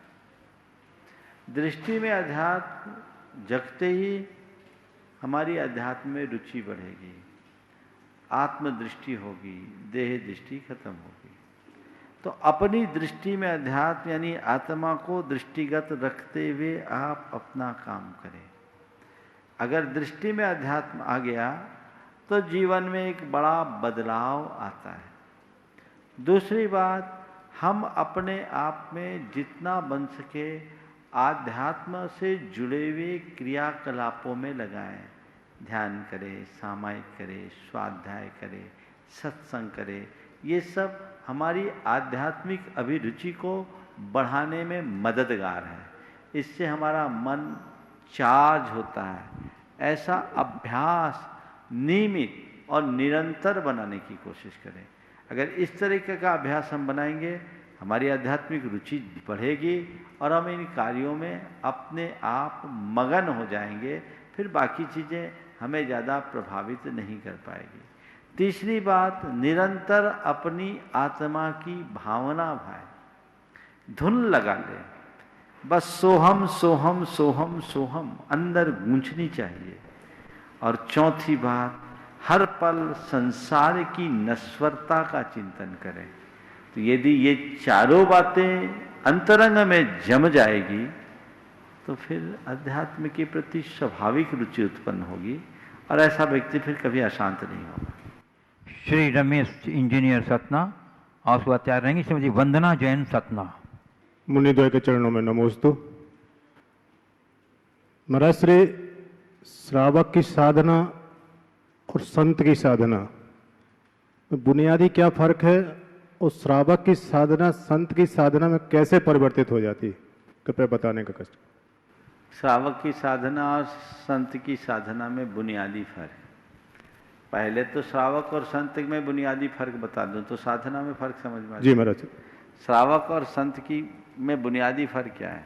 दृष्टि में अध्यात्म जगते ही हमारी अध्यात्म में रुचि बढ़ेगी, आत्मदृष्टि होगी, देह दृष्टि खत्म होगी। तो अपनी दृष्टि में अध्यात्म यानी आत्मा को दृष्टिगत रखते हुए आप अपना काम करें। अगर दृष्टि में अध्यात्म आ गया तो जीवन में एक बड़ा बदलाव आता है। दूसरी बात, हम अपने आप में जितना बन सके आध्यात्म से जुड़े हुए क्रियाकलापों में लगाएं। ध्यान करें, सामायिक करें, स्वाध्याय करें, सत्संग करें। ये सब हमारी आध्यात्मिक अभिरुचि को बढ़ाने में मददगार है। इससे हमारा मन चार्ज होता है। ऐसा अभ्यास नियमित और निरंतर बनाने की कोशिश करें। अगर इस तरीके का अभ्यास हम बनाएंगे, हमारी आध्यात्मिक रुचि बढ़ेगी और हम इन कार्यों में अपने आप मगन हो जाएंगे। फिर बाकी चीज़ें हमें ज़्यादा प्रभावित नहीं कर पाएगी। तीसरी बात, निरंतर अपनी आत्मा की भावना भाए, धुन लगा ले, बस सोहम सोहम सोहम सोहम अंदर गूंजनी चाहिए। और चौथी बात, हर पल संसार की नश्वरता का चिंतन करें। तो यदि ये चारों बातें अंतरंग में जम जाएगी तो फिर अध्यात्म के प्रति स्वाभाविक रुचि उत्पन्न होगी और ऐसा व्यक्ति फिर कभी अशांत नहीं होगा। श्री रमेश इंजीनियर सतना। और उसके बाद तैयार रहेंगी श्रीमती वंदना जैन सतना। मुनिद्वय के चरणों में नमोस्तु। महाराज, श्री श्रावक की साधना और संत की साधना में बुनियादी क्या फर्क है, और श्रावक की साधना संत की साधना में कैसे परिवर्तित हो जाती है, कृपया बताने का कष्ट। श्रावक की साधना और संत की साधना में बुनियादी फर्क। पहले तो श्रावक और संत में बुनियादी फर्क बता दूं तो साधना में फर्क समझ में आ जी महाराज। श्रावक और संत की में बुनियादी फर्क क्या है?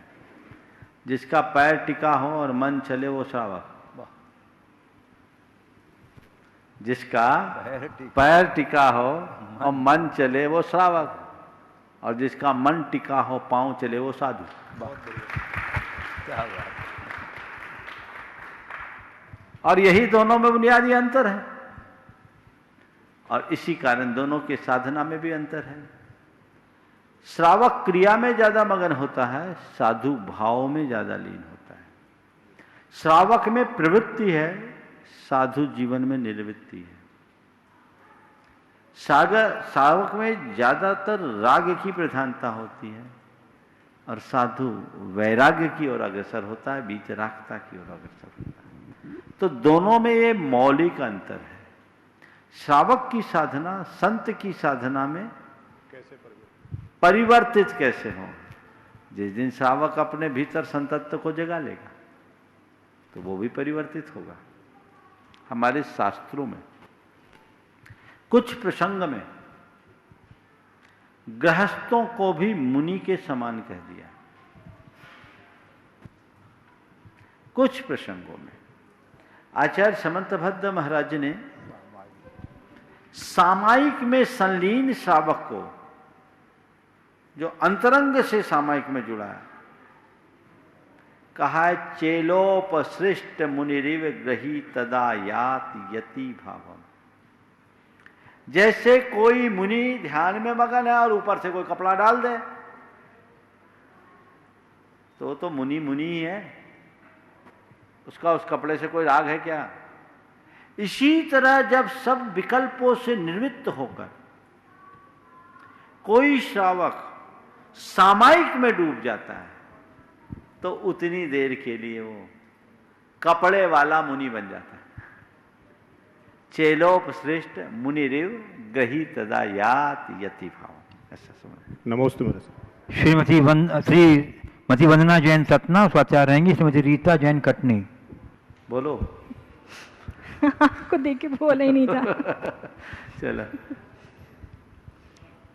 जिसका पैर टिका हो और मन चले वो श्रावक, जिसका पैर टिका हो और मन चले वो श्रावक, और जिसका मन टिका हो पांव चले वो साधु। और यही दोनों में बुनियादी अंतर है, और इसी कारण दोनों के साधना में भी अंतर है। श्रावक क्रिया में ज्यादा मगन होता है, साधु भाव में ज्यादा लीन होता है। श्रावक में प्रवृत्ति है, साधु जीवन में निर्वृत्ति है। श्रावक में ज्यादातर राग की प्रधानता होती है और साधु वैराग्य की ओर अग्रसर होता है, वीतरागता की ओर अग्रसर होता है। तो दोनों में ये मौलिक अंतर है। श्रावक की साधना संत की साधना में परिवर्तित कैसे हो? जिस दिन श्रावक अपने भीतर संतत्व को जगा लेगा तो वो भी परिवर्तित होगा। हमारे शास्त्रों में कुछ प्रसंग में गृहस्थों को भी मुनि के समान कह दिया। कुछ प्रसंगों में आचार्य समंतभद्र महाराज ने सामायिक में संलीन श्रावक को, जो अंतरंग से सामायिक में जुड़ा है, कहा है चेलोपसृष्ट मुनिरिव ग्रही तदा यात यति भावम। जैसे कोई मुनि ध्यान में मगन है और ऊपर से कोई कपड़ा डाल दे तो मुनि मुनि ही है, उसका उस कपड़े से कोई राग है क्या? इसी तरह जब सब विकल्पों से निवृत्त होकर कोई श्रावक सामायिक में डूब जाता है तो उतनी देर के लिए वो कपड़े वाला मुनि बन जाता है। चेलोपश्रेष्ठ मुनिरिव गही तदा यात यति भाव। ऐसा समझ। नमोस्तु महाराज। श्रीमती वंदना जैन सतना स्वाचार्य रहेंगी, श्रीमती रीता जैन कटनी। बोलो। आपको देख के बोला ही नहीं था। चलो।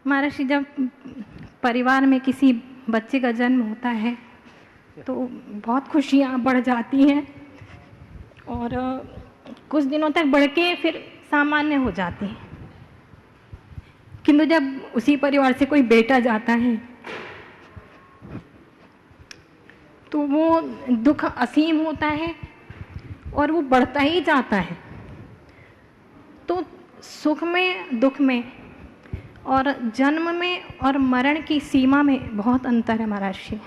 महाराज जी, जब परिवार में किसी बच्चे का जन्म होता है तो बहुत खुशियाँ बढ़ जाती हैं और कुछ दिनों तक बढ़ के फिर सामान्य हो जाती हैं, किंतु जब उसी परिवार से कोई बेटा जाता है तो वो दुख असीम होता है और वो बढ़ता ही जाता है। तो सुख में, दुख में और जन्म में और मरण की सीमा में बहुत अंतर है महाराज जी।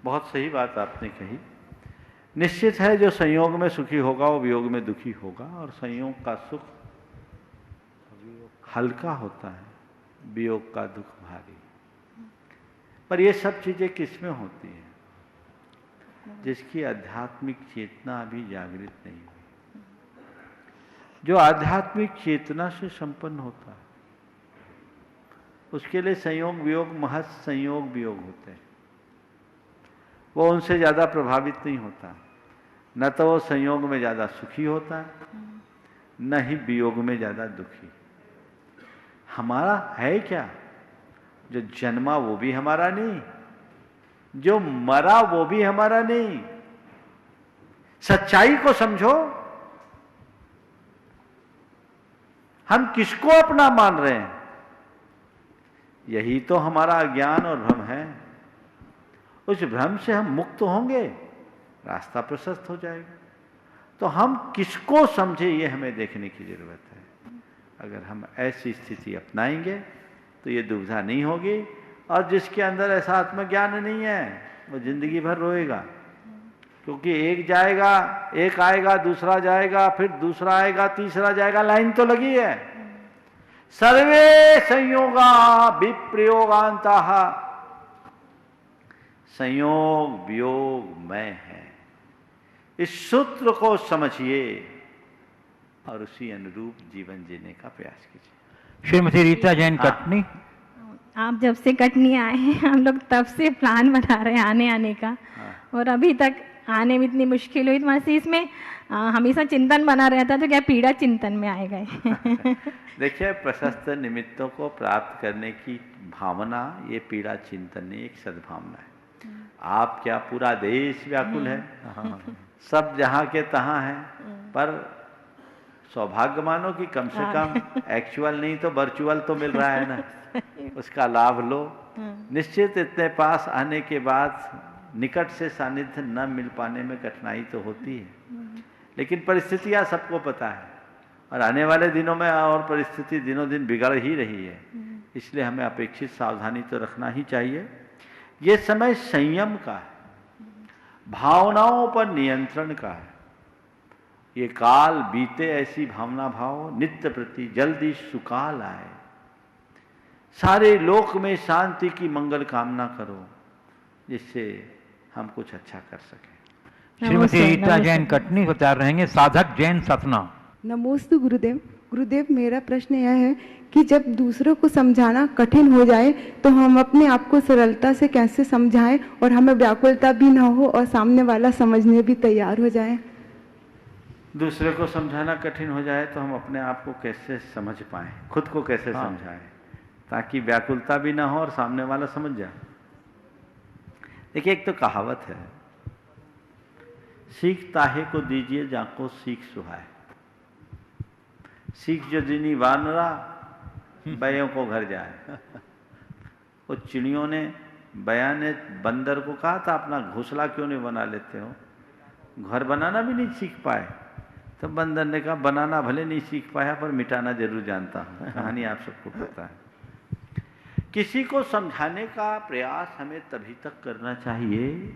बहुत सही बात आपने कही। निश्चित है जो संयोग में सुखी होगा वो वियोग में दुखी होगा, और संयोग का सुख हल्का होता है, वियोग का दुख भारी। पर ये सब चीजें किसमें होती हैं? जिसकी आध्यात्मिक चेतना अभी जागृत नहीं हुई। जो आध्यात्मिक चेतना से संपन्न होता है उसके लिए संयोग वियोग महज संयोग वियोग होते हैं, वो उनसे ज्यादा प्रभावित नहीं होता। न तो वो संयोग में ज्यादा सुखी होता है, न ही वियोग में ज्यादा दुखी। हमारा है क्या? जो जन्मा वो भी हमारा नहीं, जो मरा वो भी हमारा नहीं। सच्चाई को समझो, हम किसको अपना मान रहे हैं? यही तो हमारा अज्ञान और भ्रम है। उस भ्रम से हम मुक्त होंगे, रास्ता प्रशस्त हो जाएगा। तो हम किसको समझे ये हमें देखने की जरूरत है। अगर हम ऐसी स्थिति अपनाएंगे तो ये दुविधा नहीं होगी, और जिसके अंदर ऐसा आत्मज्ञान नहीं है वो जिंदगी भर रोएगा, क्योंकि एक जाएगा, एक आएगा, दूसरा जाएगा, फिर दूसरा आएगा, तीसरा जाएगा, लाइन तो लगी है। सर्वे संयोगा विप्रयोगांताः, संयोग वियोग मैं है। इस सूत्र को समझिए और उसी अनुरूप जीवन जीने का प्रयास कीजिए। श्रीमती रीता जैन कटनी। आप जब से कटनी आए हैं हम लोग तब से प्लान बना रहे हैं आने का, और अभी तक आने में इतनी मुश्किल हुई। तो इसमें हमेशा चिंतन बना रहता, तो क्या पीड़ा चिंतन में आए गए। देखिए, प्रशस्त निमित्तों को प्राप्त करने की भावना ये पीड़ा चिंतन नहीं, एक सद्भावना है। आप क्या, पूरा देश व्याकुल है, सब जहाँ के तहाँ है, पर सौभाग्य मानो कि कम से कम एक्चुअल नहीं तो वर्चुअल तो मिल रहा है ना, उसका लाभ लो। निश्चित इतने पास आने के बाद निकट से सानिध्य न मिल पाने में कठिनाई तो होती है, लेकिन परिस्थितियां सबको पता है, और आने वाले दिनों में और परिस्थिति दिनों दिन बिगड़ ही रही है। इसलिए हमें अपेक्षित सावधानी तो रखना ही चाहिए। ये समय संयम का है, भावनाओं पर नियंत्रण का है। ये काल बीते ऐसी भावना भाव, नित्य प्रति जल्दी सुकाल आए। सारे लोक में शांति की मंगल कामना करो, जिससे हम कुछ अच्छा कर सकें। श्रीमती रीता जैन कटनी विचार रहेंगे, साधक जैन सतना। नमोस्तु गुरुदेव। गुरुदेव, मेरा प्रश्न यह है कि जब दूसरों को समझाना कठिन हो जाए तो हम अपने आप को सरलता से कैसे समझाएं और हमें व्याकुलता भी ना हो और सामने वाला समझने भी तैयार हो जाए। दूसरे को समझाना कठिन हो जाए तो हम अपने आप को कैसे समझ पाएं, खुद को कैसे समझाएं, ताकि व्याकुलता भी ना हो और सामने वाला समझ जाए। देखिए, एक तो कहावत है, सीख ताहे को दीजिए जाको सीख सुहाए। सीख जो दिनी वानरा बैयों को घर जाए। वो चिड़ियों ने बया ने बंदर को कहा था अपना घोंसला क्यों नहीं बना लेते हो, घर बनाना भी नहीं सीख पाए। तो बंदर ने कहा बनाना भले नहीं सीख पाया पर मिटाना जरूर जानता हूँ। कहानी आप सबको पता है। किसी को समझाने का प्रयास हमें तभी तक करना चाहिए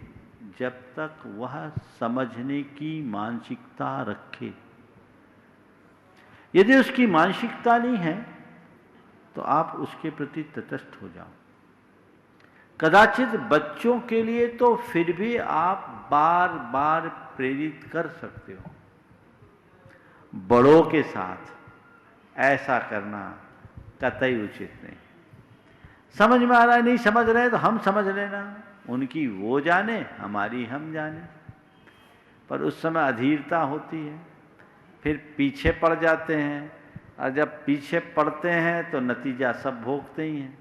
जब तक वह समझने की मानसिकता रखे। यदि उसकी मानसिकता नहीं है तो आप उसके प्रति तटस्थ हो जाओ। कदाचित बच्चों के लिए तो फिर भी आप बार बार प्रेरित कर सकते हो, बड़ों के साथ ऐसा करना कतई उचित नहीं। समझ में आ रहा है, नहीं समझ रहे तो हम समझ लेना, उनकी वो जाने हमारी हम जाने। पर उस समय अधीरता होती है, फिर पीछे पड़ जाते हैं, और जब पीछे पड़ते हैं तो नतीजा सब भोगते ही हैं।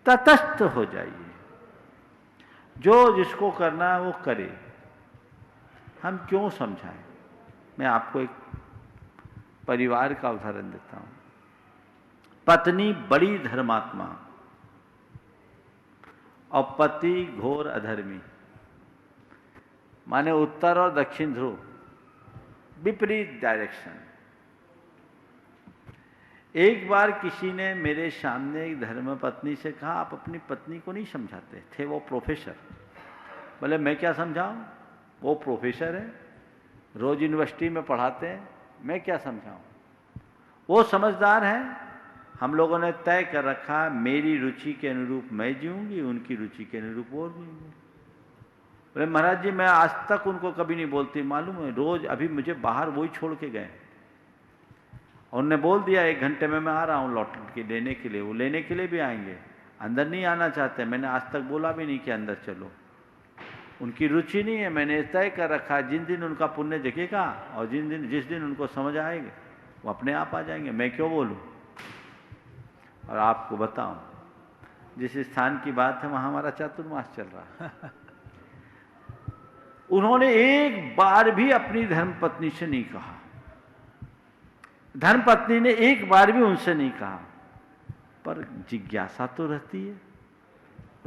तटस्थ हो जाइए, जो जिसको करना है वो करे, हम क्यों समझाएं। मैं आपको एक परिवार का उदाहरण देता हूं। पत्नी बड़ी धर्मात्मा और पति घोर अधर्मी, माने उत्तर और दक्षिण ध्रुव, विपरीत डायरेक्शन। एक बार किसी ने मेरे सामने एक धर्मपत्नी से कहा, आप अपनी पत्नी को नहीं समझाते। थे वो प्रोफेसर। बोले मैं क्या समझाऊं, वो प्रोफेसर है, रोज यूनिवर्सिटी में पढ़ाते हैं, मैं क्या समझाऊं। वो समझदार हैं। हम लोगों ने तय कर रखा, मेरी रुचि के अनुरूप मैं जीऊंगी, उनकी रुचि के अनुरूप वो जीऊंगी। बोले महाराज जी मैं आज तक उनको कभी नहीं बोलती, मालूम है रोज अभी मुझे बाहर वही छोड़ के गए। उन्होंने बोल दिया 1 घंटे में मैं आ रहा हूँ लौट के लेने के लिए। वो लेने के लिए भी आएंगे, अंदर नहीं आना चाहते। मैंने आज तक बोला भी नहीं कि अंदर चलो, उनकी रुचि नहीं है। मैंने तय कर रखा, जिन दिन उनका पुण्य जगेगा और जिस दिन उनको समझ आएगा वो अपने आप आ जाएंगे, मैं क्यों बोलूं। और आपको बताऊं, जिस स्थान की बात है वहां हमारा चातुर्मास चल रहा है। उन्होंने एक बार भी अपनी धर्मपत्नी से नहीं कहा, धर्मपत्नी ने एक बार भी उनसे नहीं कहा, पर जिज्ञासा तो रहती है।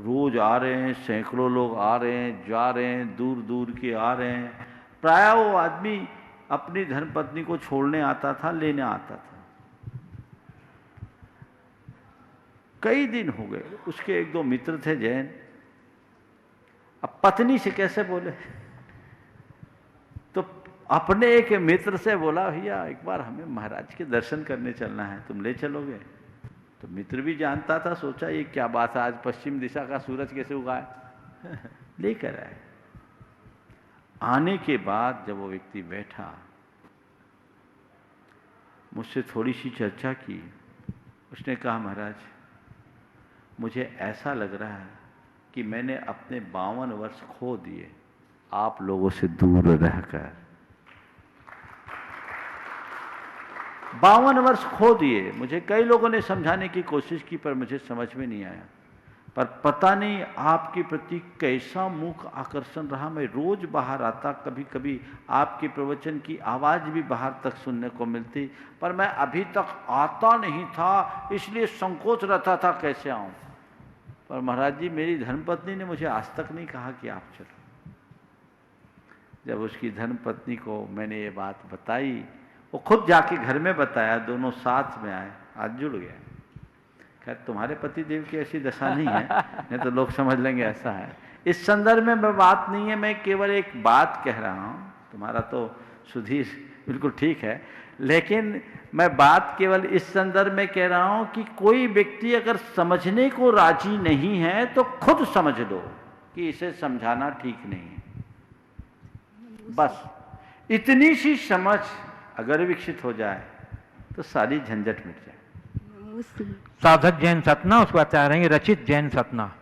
रोज आ रहे हैं, सैकड़ों लोग आ रहे हैं, जा रहे हैं, दूर दूर के आ रहे हैं। प्राय वो आदमी अपनी धर्मपत्नी को छोड़ने आता था, लेने आता था। कई दिन हो गए, उसके 1-2 मित्र थे जैन। अब पत्नी से कैसे बोले, तो अपने एक मित्र से बोला, भैया एक बार हमें महाराज के दर्शन करने चलना है, तुम ले चलोगे। तो मित्र भी जानता था, सोचा ये क्या बात है, आज पश्चिम दिशा का सूरज कैसे उगा है। लेकर आए। आने के बाद जब वो व्यक्ति बैठा, मुझसे थोड़ी सी चर्चा की। उसने कहा महाराज मुझे ऐसा लग रहा है कि मैंने अपने 52 वर्ष खो दिए आप लोगों से दूर रहकर। 52 वर्ष खो दिए। मुझे कई लोगों ने समझाने की कोशिश की पर मुझे समझ में नहीं आया। पर पता नहीं आपके प्रति कैसा मुख आकर्षण रहा। मैं रोज बाहर आता, कभी कभी आपके प्रवचन की आवाज भी बाहर तक सुनने को मिलती, पर मैं अभी तक आता नहीं था, इसलिए संकोच रहता था कैसे आऊं। पर महाराज जी मेरी धर्मपत्नी ने मुझे आज तक नहीं कहा कि आप चलो। जब उसकी धर्मपत्नी को मैंने ये बात बताई, वो खुद जाके घर में बताया, दोनों साथ में आए, आज जुड़ गए। खैर तुम्हारे पति देव की ऐसी दशा नहीं है, नहीं तो लोग समझ लेंगे ऐसा है। इस संदर्भ में मैं बात नहीं है, मैं केवल एक बात कह रहा हूँ। तुम्हारा तो सुधीर बिल्कुल ठीक है, लेकिन मैं बात केवल इस संदर्भ में कह रहा हूँ कि कोई व्यक्ति अगर समझने को राजी नहीं है तो खुद समझ लो कि इसे समझाना ठीक नहीं है। बस इतनी सी समझ अगर विकसित हो जाए तो सारी झंझट मिट जाए। साधक जैन सतना, उसको बता रहे हैं रचित जैन सतना।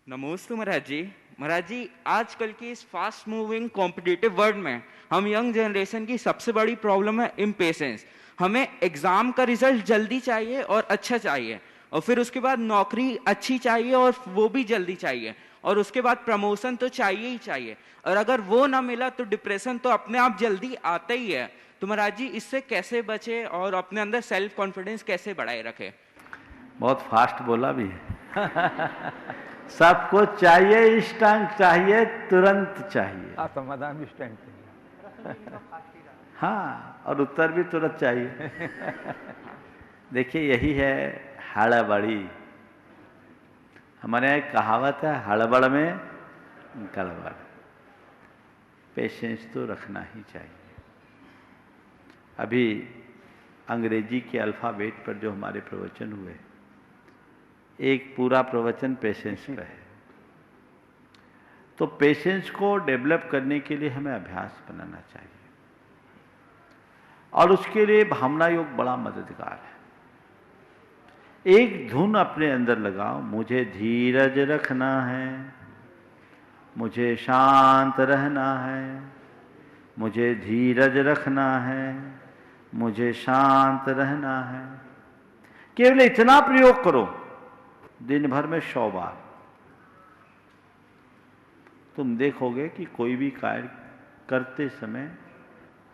नमोस्तु महाराज जी। महाराज जी आजकल की इस फास्ट मूविंग कॉम्पिटिटिव वर्ल्ड में हम यंग जनरेशन की सबसे बड़ी प्रॉब्लम है इम्पेशेंस। हमें एग्जाम का रिजल्ट जल्दी चाहिए और अच्छा चाहिए, और फिर उसके बाद नौकरी अच्छी चाहिए और वो भी जल्दी चाहिए, और उसके बाद प्रमोशन तो चाहिए ही चाहिए, और अगर वो ना मिला तो डिप्रेशन तो अपने आप जल्दी आता ही है। तो महाराज जी इससे कैसे बचे और अपने अंदर सेल्फ कॉन्फिडेंस कैसे बढ़ाए रखे? बहुत फास्ट बोला भी है। सबको चाहिए, इंस्टेंट चाहिए, तुरंत चाहिए। समाधान इंस्टेंट। हाँ, और उत्तर भी तुरंत चाहिए। देखिए यही है हड़बड़ी। हमारे यहाँ एक कहावत है, हड़बड़ में गड़बड़। पेशेंस तो रखना ही चाहिए। अभी अंग्रेजी के अल्फ़ाबेट पर जो हमारे प्रवचन हुए, एक पूरा प्रवचन पेशेंस पर है। तो पेशेंस को डेवलप करने के लिए हमें अभ्यास बनाना चाहिए, और उसके लिए भावना योग बड़ा मददगार है। एक धुन अपने अंदर लगाओ, मुझे धीरज रखना है, मुझे शांत रहना है, मुझे धीरज रखना है, मुझे शांत रहना है। केवल इतना प्रयोग करो दिन भर में 100 बार, तुम देखोगे कि कोई भी कार्य करते समय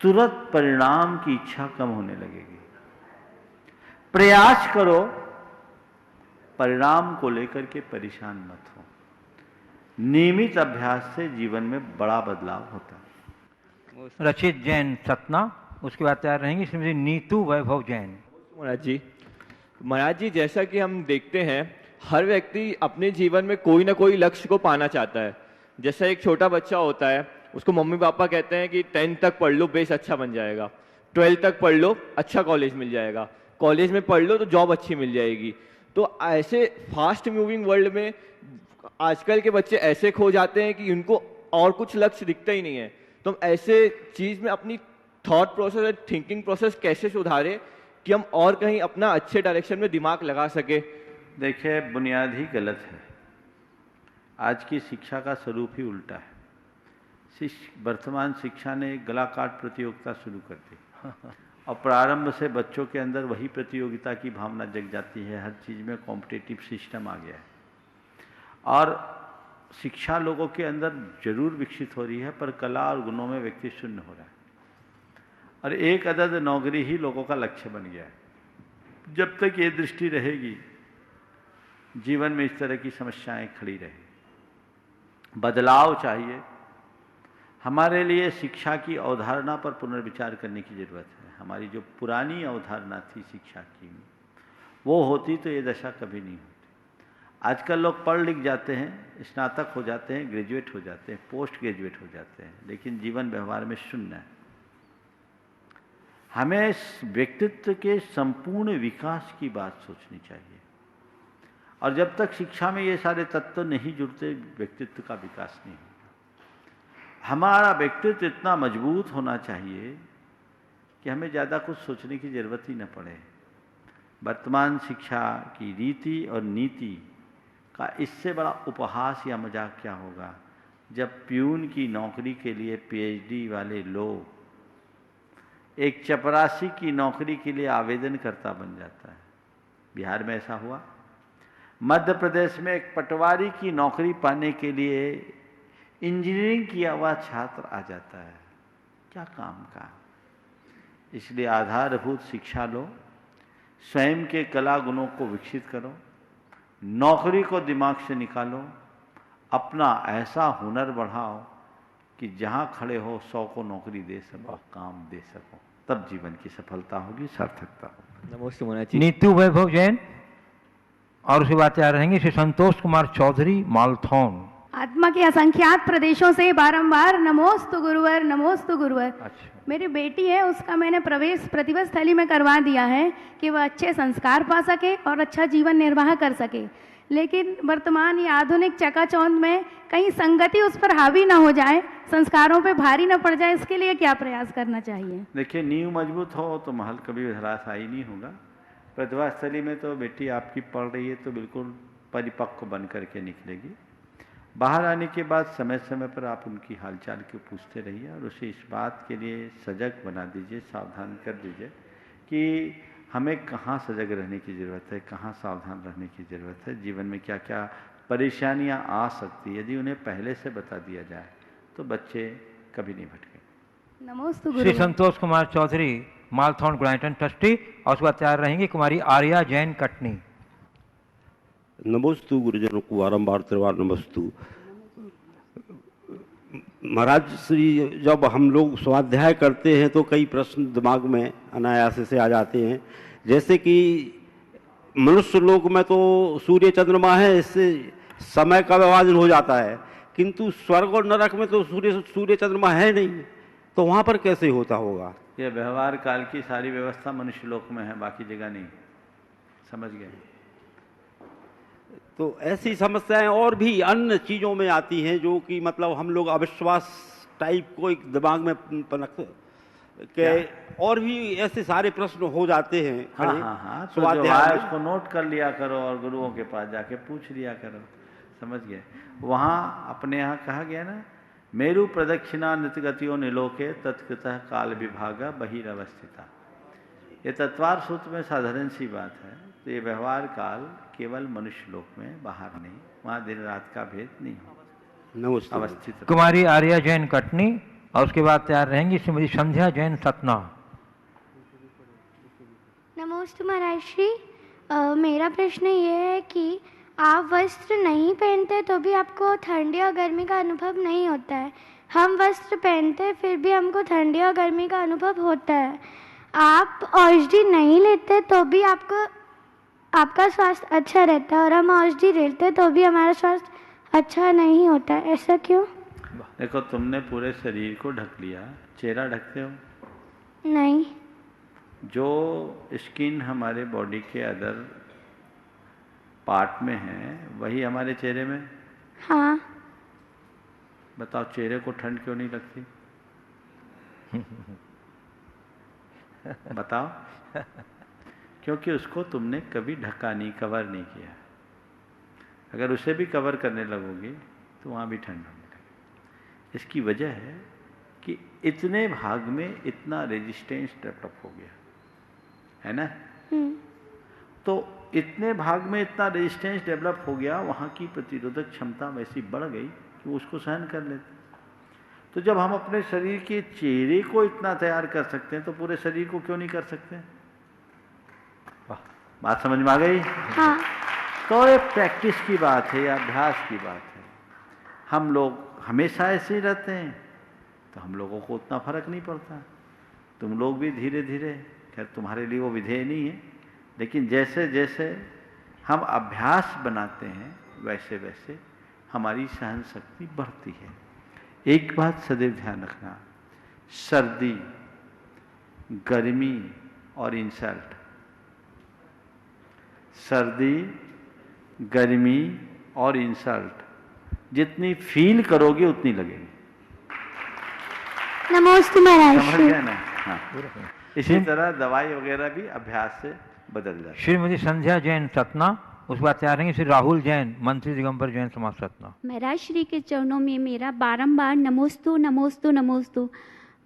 तुरंत परिणाम की इच्छा कम होने लगेगी। प्रयास करो, परिणाम को लेकर के परेशान मत हो। नियमित अभ्यास से जीवन में बड़ा बदलाव होता है। रचित जैन सतना, उसके बाद तैयार रहेंगी श्रीमती नीतू वैभव जैन। महाराज जी, जैसा कि हम देखते हैं हर व्यक्ति अपने जीवन में कोई ना कोई लक्ष्य को पाना चाहता है। जैसा एक छोटा बच्चा होता है, उसको मम्मी पापा कहते हैं कि 10th तक पढ़ लो, बेस अच्छा बन जाएगा, 12th तक पढ़ लो, अच्छा कॉलेज मिल जाएगा, कॉलेज में पढ़ लो तो जॉब अच्छी मिल जाएगी। तो ऐसे फास्ट मूविंग वर्ल्ड में आजकल के बच्चे ऐसे खो जाते हैं कि उनको और कुछ लक्ष्य दिखता ही नहीं है। तो हम ऐसे चीज में अपनी थॉट प्रोसेस और थिंकिंग प्रोसेस कैसे सुधारें कि हम और कहीं अपना अच्छे डायरेक्शन में दिमाग लगा सके? देखिए, बुनियाद ही गलत है। आज की शिक्षा का स्वरूप ही उल्टा है। वर्तमान शिक्षा ने गला काट प्रतियोगिता शुरू कर दी, और प्रारंभ से बच्चों के अंदर वही प्रतियोगिता की भावना जग जाती है। हर चीज़ में कॉम्पिटिटिव सिस्टम आ गया है, और शिक्षा लोगों के अंदर जरूर विकसित हो रही है, पर कला और गुणों में व्यक्ति शून्य हो रहा है, और एक अदद नौकरी ही लोगों का लक्ष्य बन गया है। जब तक ये दृष्टि रहेगी, जीवन में इस तरह की समस्याएं खड़ी रहेगी। बदलाव चाहिए। हमारे लिए शिक्षा की अवधारणा पर पुनर्विचार करने की जरूरत है। हमारी जो पुरानी अवधारणा थी शिक्षा की, वो होती तो ये दशा कभी नहीं होती। आजकल लोग पढ़ लिख जाते हैं, स्नातक हो जाते हैं, ग्रेजुएट हो जाते हैं, पोस्ट ग्रेजुएट हो जाते हैं, लेकिन जीवन व्यवहार में शून्य है। हमें व्यक्तित्व के संपूर्ण विकास की बात सोचनी चाहिए, और जब तक शिक्षा में ये सारे तत्व नहीं जुड़ते, व्यक्तित्व का विकास नहीं होगा। हमारा व्यक्तित्व इतना मजबूत होना चाहिए कि हमें ज़्यादा कुछ सोचने की जरूरत ही न पड़े। वर्तमान शिक्षा की रीति और नीति का इससे बड़ा उपहास या मजाक क्या होगा, जब प्यून की नौकरी के लिए पीएचडी वाले लोग एक चपरासी की नौकरी के लिए आवेदनकर्ता बन जाता है। बिहार में ऐसा हुआ। मध्य प्रदेश में एक पटवारी की नौकरी पाने के लिए इंजीनियरिंग किया हुआ छात्र आ जाता है। क्या काम का। इसलिए आधारभूत शिक्षा लो, स्वयं के कला गुणों को विकसित करो, नौकरी को दिमाग से निकालो, अपना ऐसा हुनर बढ़ाओ कि जहां खड़े हो 100 को नौकरी दे सको, काम दे सको, तब जीवन की सफलता होगी, सार्थकता होगी। नमस्ते मोनाजी। नीतू वैभव जैन, और उसके बाद तैयार रहेंगे श्री संतोष कुमार चौधरी मालथौन। आत्मा के असंख्यात प्रदेशों से बारंबार नमोस्तु गुरुवर, नमोस्तु गुरुवर। अच्छा। मेरी बेटी है, उसका मैंने प्रवेश प्रतिभा स्थली में करवा दिया है कि वह अच्छे संस्कार पा सके और अच्छा जीवन निर्वाह कर सके, लेकिन वर्तमान ये आधुनिक चकाचौंध में कहीं संगति उस पर हावी ना हो जाए, संस्कारों पे भारी ना पड़ जाए, इसके लिए क्या प्रयास करना चाहिए? देखिए, नींव मजबूत हो तो महल कभी धराशायी नहीं होगा। प्रतिभा स्थली में तो बेटी आपकी पढ़ रही है तो बिल्कुल परिपक्व बन करके निकलेगी। बाहर आने के बाद समय समय पर आप उनकी हालचाल को पूछते रहिए, और उसे इस बात के लिए सजग बना दीजिए, सावधान कर दीजिए कि हमें कहाँ सजग रहने की ज़रूरत है, कहाँ सावधान रहने की ज़रूरत है, जीवन में क्या क्या परेशानियाँ आ सकती है। यदि उन्हें पहले से बता दिया जाए तो बच्चे कभी नहीं भटके। नमोस्तु श्री संतोष कुमार चौधरी मालथौन गुणाइटन ट्रस्टी, और उसके बाद तैयार रहेंगी कुमारी आर्या जैन कटनी। नमोस्तु गुरुजनों को बारंबार त्रिवार नमस्तु। महाराज श्री, जब हम लोग स्वाध्याय करते हैं तो कई प्रश्न दिमाग में अनायास से आ जाते हैं, जैसे कि मनुष्य लोक में तो सूर्य चंद्रमा है, इससे समय का विभाजन हो जाता है, किंतु स्वर्ग और नरक में तो सूर्य चंद्रमा है नहीं, तो वहाँ पर कैसे होता होगा? यह व्यवहार काल की सारी व्यवस्था मनुष्य लोक में है, बाकी जगह नहीं। समझ गए? तो ऐसी समस्याएं और भी अन्य चीज़ों में आती हैं जो कि मतलब हम लोग अविश्वास टाइप को एक दिमाग में पनक के, और भी ऐसे सारे प्रश्न हो जाते हैं। हाँ, तो जो है उसको नोट कर लिया करो और गुरुओं के पास जाके पूछ लिया करो। समझ गए? वहाँ अपने यहाँ कहा गया ना, मेरु प्रदक्षिणा नित्यगतियों निलोके तत्कृतः काल विभागा बहिरवस्थिता। ये तत्वार सूत्र में साधारण सी बात है। तो ये व्यवहार काल केवल मनुष्य लोक में, बाहर नहीं, वहाँ दिन रात का भेद नहीं हो, अवस्थित। कुमारी आर्या जैन कटनी, और उसके बाद तैयार रहेंगी श्रीमती संध्या जैन सतना। नमस्ते महाराज श्री, मेरा प्रश्न ये है कि आप वस्त्र नहीं पहनते तो भी आपको ठंडी और गर्मी का अनुभव नहीं होता है, हम वस्त्र पहनते फिर भी हमको ठंडी और गर्मी का अनुभव होता है। आप औषधि नहीं लेते तो भी आपका स्वास्थ्य अच्छा रहता है, और हम औषधि लेते तो भी हमारा स्वास्थ्य अच्छा नहीं होता है, ऐसा क्यों? देखो, तुमने पूरे शरीर को ढक लिया, चेहरा ढकते हो? नहीं। जो स्किन हमारे बॉडी के अदर पार्ट में है वही हमारे चेहरे में। हाँ। बताओ, चेहरे को ठंड क्यों नहीं लगती? बताओ। क्योंकि उसको तुमने कभी ढका नहीं, कवर नहीं किया। अगर उसे भी कवर करने लगोगे तो वहाँ भी ठंड होने लगेगी। इसकी वजह है कि इतने भाग में इतना रेजिस्टेंस डेवलप हो गया है ना। तो इतने भाग में इतना रेजिस्टेंस डेवलप हो गया, वहाँ की प्रतिरोधक क्षमता वैसी बढ़ गई कि वो उसको सहन कर लेते। तो जब हम अपने शरीर के चेहरे को इतना तैयार कर सकते हैं तो पूरे शरीर को क्यों नहीं कर सकते? बात समझ में आ गई? हाँ। तो ये प्रैक्टिस की बात है, या अभ्यास की बात है। हम लोग हमेशा ऐसे ही रहते हैं तो हम लोगों को उतना फर्क नहीं पड़ता। तुम लोग भी धीरे धीरे, खैर तुम्हारे लिए वो विधेय नहीं है, लेकिन जैसे जैसे हम अभ्यास बनाते हैं वैसे वैसे हमारी सहन शक्ति बढ़ती है। एक बात सदैव ध्यान रखना, सर्दी, गर्मी और इंसल्ट, सर्दी, गर्मी और इंसल्ट जितनी फील करोगे उतनी लगेगी। नमस्ते महाराज। समझ गए ना? हाँ। इसी तरह दवाई वगैरह भी अभ्यास से बदल जाती है। श्रीमती संध्या जैन सतना, उस बात तैयार रहेंगे श्री राहुल जैन, मंत्री दिगंबर जैन समाज सतना। महाराज श्री के चरणों में मेरा बारंबार नमोस्तु नमोस्तु नमोस्तु।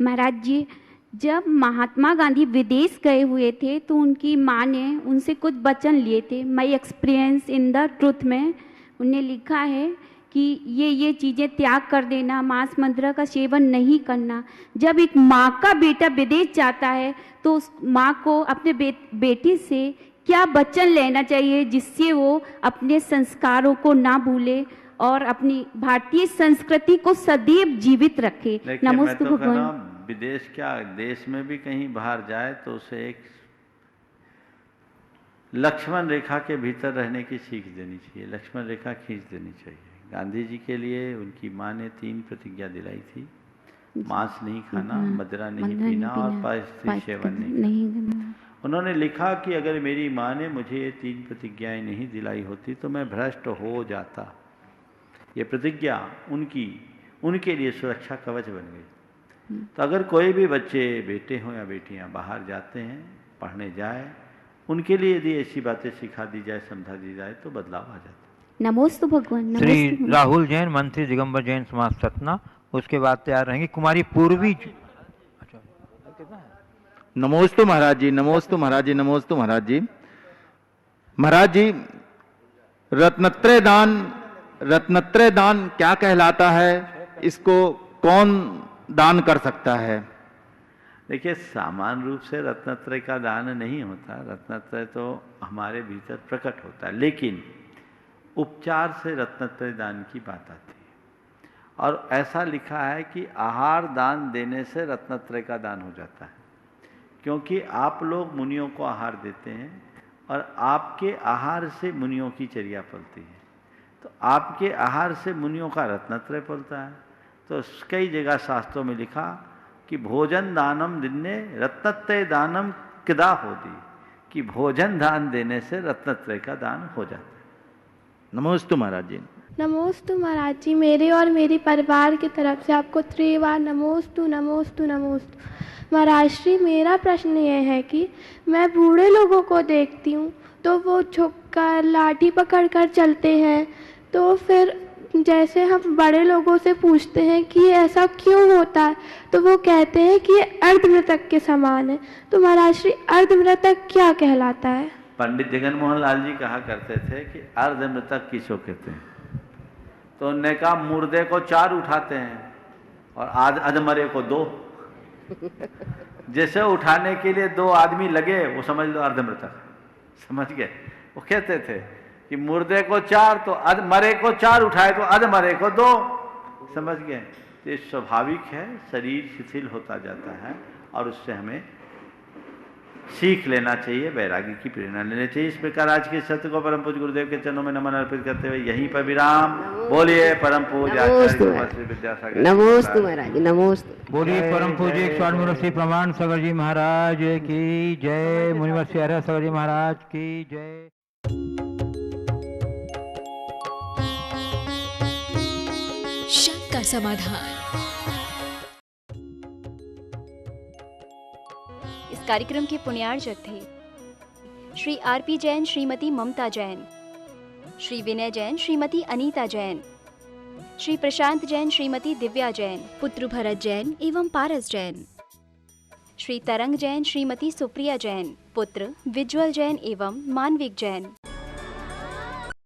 महाराज जी, जब महात्मा गांधी विदेश गए हुए थे तो उनकी माँ ने उनसे कुछ वचन लिए थे। My experience in the truth में उन्हें लिखा है कि ये चीज़ें त्याग कर देना, मांस मंत्र का सेवन नहीं करना। जब एक माँ का बेटा विदेश जाता है तो उस माँ को अपने बेटी से क्या वचन लेना चाहिए जिससे वो अपने संस्कारों को ना भूले और अपनी भारतीय संस्कृति को सदैव जीवित रखे? नमस्ते भगवान। विदेश क्या, देश में भी कहीं बाहर जाए तो उसे एक लक्ष्मण रेखा के भीतर रहने की सीख देनी चाहिए, लक्ष्मण रेखा खींच देनी चाहिए। गांधी जी के लिए उनकी माँ ने 3 प्रतिज्ञा दिलाई थी, मांस नहीं खाना, मदिरा नहीं पीना और परस्त्री सेवन नहीं करना। उन्होंने लिखा कि अगर मेरी माँ ने मुझे ये 3 प्रतिज्ञाएं नहीं दिलाई होती तो मैं भ्रष्ट हो जाता। ये प्रतिज्ञा उनके लिए सुरक्षा कवच बन गई। तो अगर कोई भी बच्चे, बेटे हों या बेटियां, बाहर जाते हैं, पढ़ने जाए, उनके लिए यदि ऐसी बातें सिखा दी जाए, समझा दी जाए तो बदलाव आ जाता है। नमोस्तु भगवान। श्री राहुल जैन, मंत्री दिगंबर जैन समाज सतना, उसके बाद तैयार रहेंगी कुमारी पूर्वी। नमोस्तु महाराज जी, नमोस्तु महाराज जी, नमोस्तु महाराज जी। महाराज जी, रत्नत्रय दान क्या कहलाता है? इसको कौन दान कर सकता है? देखिए, सामान्य रूप से रत्नत्रय का दान नहीं होता, रत्नत्रय तो हमारे भीतर प्रकट होता है। लेकिन उपचार से रत्नत्रय दान की बात आती है। और ऐसा लिखा है कि आहार दान देने से रत्नत्रय का दान हो जाता है, क्योंकि आप लोग मुनियों को आहार देते हैं और आपके आहार से मुनियों की चर्या पलती है। तो आपके आहार से मुनियों का रत्नत्रय पलता है। तो कई जगह शास्त्रों में लिखा कि भोजन दानम दिन्ने रत्नत्रय दानम किदा होती, कि भोजन दान देने से रत्नत्रय का दान हो जाता है। नमोस्तु महाराज जी। नमोस्तु महाराज जी, मेरे और मेरी परिवार की तरफ से आपको 3 बार नमोस्तु नमोस्तु नमोस्तु। महाराज श्री, मेरा प्रश्न यह है कि मैं बूढ़े लोगों को देखती हूँ तो वो झुककर लाठी पकड़कर चलते हैं, तो फिर जैसे हम बड़े लोगों से पूछते हैं कि ऐसा क्यों होता है तो वो कहते हैं कि ये अर्धमृतक के समान है। तो महाराज श्री, अर्धमृतक क्या कहलाता है? पंडित जगन मोहन लाल जी कहा करते थे कि अर्धमृतक किसको कहते हैं। तो उन्होंने कहा मुर्दे को 4 उठाते हैं और अधमरे को 2। जैसे उठाने के लिए 2 आदमी लगे वो समझ लो अर्धमृतक, समझ गए। वो कहते थे कि मुर्दे को 4 तो मरे को 4 उठाए तो अधमरे को 2, समझ गए। तो ये स्वाभाविक है, शरीर शिथिल होता जाता है और उससे हमें सीख लेना चाहिए, वैरागी की प्रेरणा लेनी चाहिए। इस प्रकार आज के सत्य को परम पूज्य गुरुदेव के चरणों में नमन अर्पित करते हुए यहीं पर विराम। बोलिए परम पूज्य आचार्य विद्यासागर। नमोस्तु महाराज, नमोस्तु। बोलिए परम पूज्य स्वामी मुनिवर्षि प्रमाण सागर जी महाराज की जय। मुनिवर्षि हरिहर सागर जी महाराज की जय। शक का समाधान। इस कार्यक्रम के पुण्यार्चक थे श्री आरपी जैन, श्रीमती ममता जैन, श्री विनय जैन, श्रीमती अनीता जैन, श्री प्रशांत जैन, श्रीमती दिव्या जैन, पुत्र भरत जैन एवं पारस जैन, श्री तरंग जैन, श्रीमती सुप्रिया जैन, पुत्र विज्वल जैन एवं मानविक जैन।